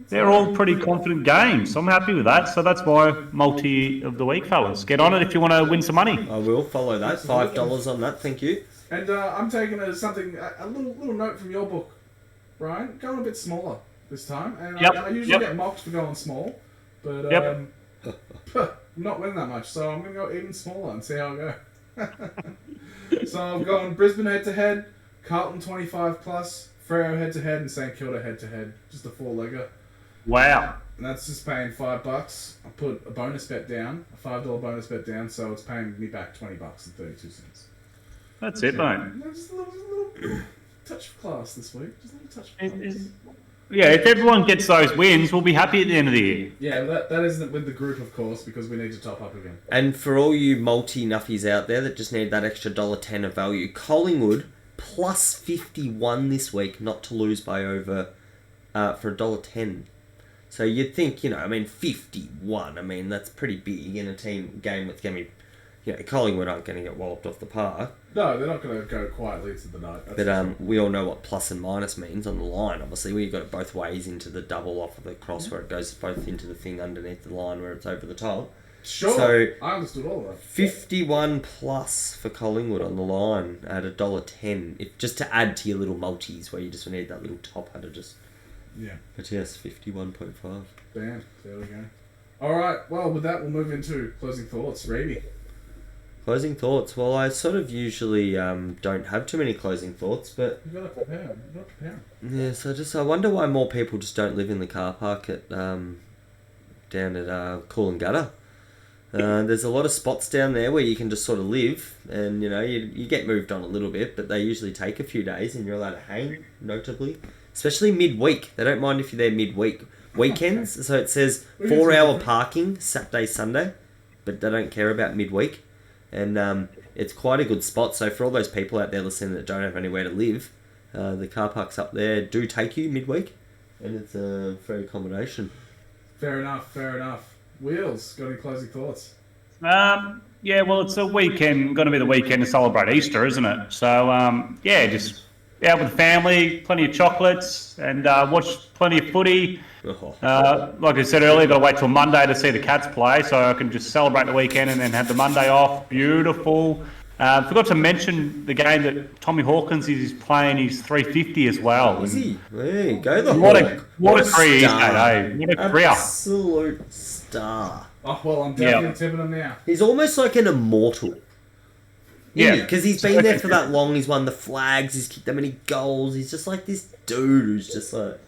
Speaker 3: they're all pretty confident games. So I'm happy with that. So that's my multi of the week, fellas. Get on it if you want to win some money.
Speaker 2: I will follow that. $5 on that, thank you.
Speaker 1: And I'm taking a little note from your book, Brian. Going a bit smaller this time. And
Speaker 3: Yep,
Speaker 1: I usually
Speaker 3: yep.
Speaker 1: get mocked for going small, but
Speaker 3: Yep.
Speaker 1: I'm not winning that much, so I'm going to go even smaller and see how I go. So I've gone Brisbane head-to-head, Carlton 25+, Freo head-to-head, and St Kilda head-to-head. Just a 4-legger.
Speaker 3: Wow.
Speaker 1: And that's just paying $5. I put a bonus bet down, a $5 bonus bet down, so it's paying me back $20.32.
Speaker 3: That's it, mate.
Speaker 1: Just a little touch of class this week. Just a little touch of class.
Speaker 3: Yeah, if everyone gets those wins, we'll be happy at the end of the year.
Speaker 1: Yeah, that isn't with the group, of course, because we need to top up again.
Speaker 2: And for all you multi-nuffies out there that just need that extra $1.10 of value, Collingwood plus 51 this week, not to lose by over, for $1.10. So you'd think, 51, that's pretty big in a game that's going to be, Collingwood aren't going to get walloped off the park.
Speaker 1: No, they're not going to go quietly into the night. That's
Speaker 2: But we all know what plus and minus means on the line. Obviously, we've got it both ways into the double off of the cross where it goes both into the thing underneath the line where it's over the top.
Speaker 1: Sure.
Speaker 2: So
Speaker 1: I understood all of that.
Speaker 2: 51 plus for Collingwood on the line at $1.10. Just to add to your little multis where you just need that little top under just.
Speaker 1: Yeah.
Speaker 2: But yes, 51.5.
Speaker 1: Bam. There we go. All right. Well, with that, we'll move into closing thoughts. Reaby.
Speaker 2: Closing thoughts. Well, I sort of usually don't have too many closing thoughts, but
Speaker 1: You've got to prepare.
Speaker 2: yeah. So I wonder why more people just don't live in the car park at down at Coolangatta. There's a lot of spots down there where you can just sort of live, and you get moved on a little bit, but they usually take a few days, and you're allowed to hang. Notably, especially midweek, they don't mind if you're there midweek. Weekends, so it says 4-hour parking Saturday, Sunday, but they don't care about midweek. And it's quite a good spot. So for all those people out there listening that don't have anywhere to live, the car parks up there do take you midweek, and it's a free accommodation.
Speaker 1: Fair enough. Wheels, got any closing thoughts?
Speaker 3: Yeah, well, it's a weekend, going to be the weekend to celebrate Easter, isn't it? So, just out with the family, plenty of chocolates, and watch plenty of footy. Like I said earlier, got to wait till Monday to see the Cats play, so I can just celebrate the weekend and then have the Monday off. Beautiful. Forgot to mention the game that Tommy Hawkins is playing his 350 as well.
Speaker 2: Is he? There you go, the
Speaker 3: What a
Speaker 2: Hawk.
Speaker 3: career he's
Speaker 2: star.
Speaker 3: had, eh? What a career.
Speaker 2: Absolute star.
Speaker 1: Oh, well, I'm definitely tipping him now.
Speaker 2: He's almost like an immortal.
Speaker 3: Yeah.
Speaker 2: Because he's been there for that long, he's won the flags, he's kicked that many goals, he's just like this dude who's just like...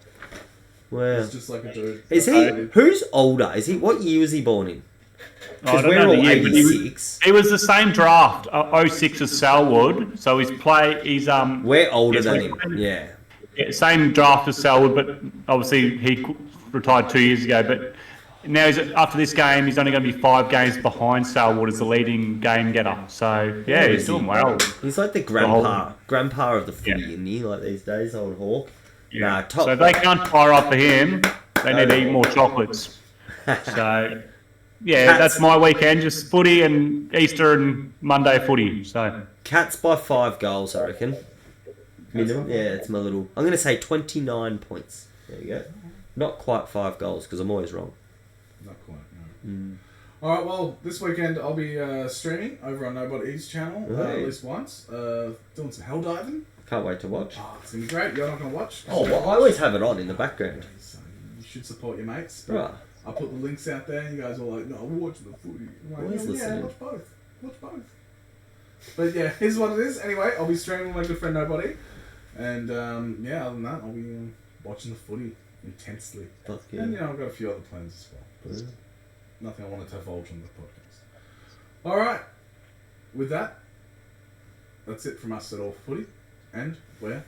Speaker 2: Wow.
Speaker 1: He's just like a dude.
Speaker 2: Is he? Who's older? Is he? What year was he born in?
Speaker 3: I
Speaker 2: Because
Speaker 3: don't
Speaker 2: we're
Speaker 3: know
Speaker 2: all
Speaker 3: the year, but
Speaker 2: 86.
Speaker 3: he was the same draft, 06 as Selwood. So he's
Speaker 2: We're older
Speaker 3: yes,
Speaker 2: than
Speaker 3: we're-
Speaker 2: him. Yeah.
Speaker 3: same draft as Selwood, but obviously he retired 2 years ago. But now after this game, he's only going to be 5 games behind Selwood as the leading game getter. So yeah, he's doing well.
Speaker 2: He's like the grandpa of the footy, isn't he? Like these days, old Hawk.
Speaker 3: Yeah.
Speaker 2: Nah, top.
Speaker 3: So if they can't fire up for him, they need to eat more chocolates. So yeah,
Speaker 2: Cats.
Speaker 3: that's my weekend. Just footy and Easter and Monday footy. So
Speaker 2: Cats by 5 goals, I reckon. Minimum. Yeah, it's my little. I'm going to say 29 points. There you go. Not quite 5 goals because I'm always wrong.
Speaker 1: Not quite, no. All right, well, this weekend I'll be streaming over on Nobody Eats channel at least once. Doing some hell diving.
Speaker 2: Can't wait to watch.
Speaker 1: Oh, it's going to be great. You're not going to watch?
Speaker 2: Oh, well, I always have it on in the background.
Speaker 1: So you should support your mates.
Speaker 2: Right.
Speaker 1: I'll put the links out there and you guys are like, no, we're watching the footy. I'm like,
Speaker 2: Always listening.
Speaker 1: watch both. Watch both. But yeah, here's what it is. Anyway, I'll be streaming with my good friend Nobody. And other than that, I'll be watching the footy intensely.
Speaker 2: Fuck yeah.
Speaker 1: And I've got a few other plans as well. But nothing I wanted to divulge on the podcast. Alright. With that, that's it from us at All Footy. And we're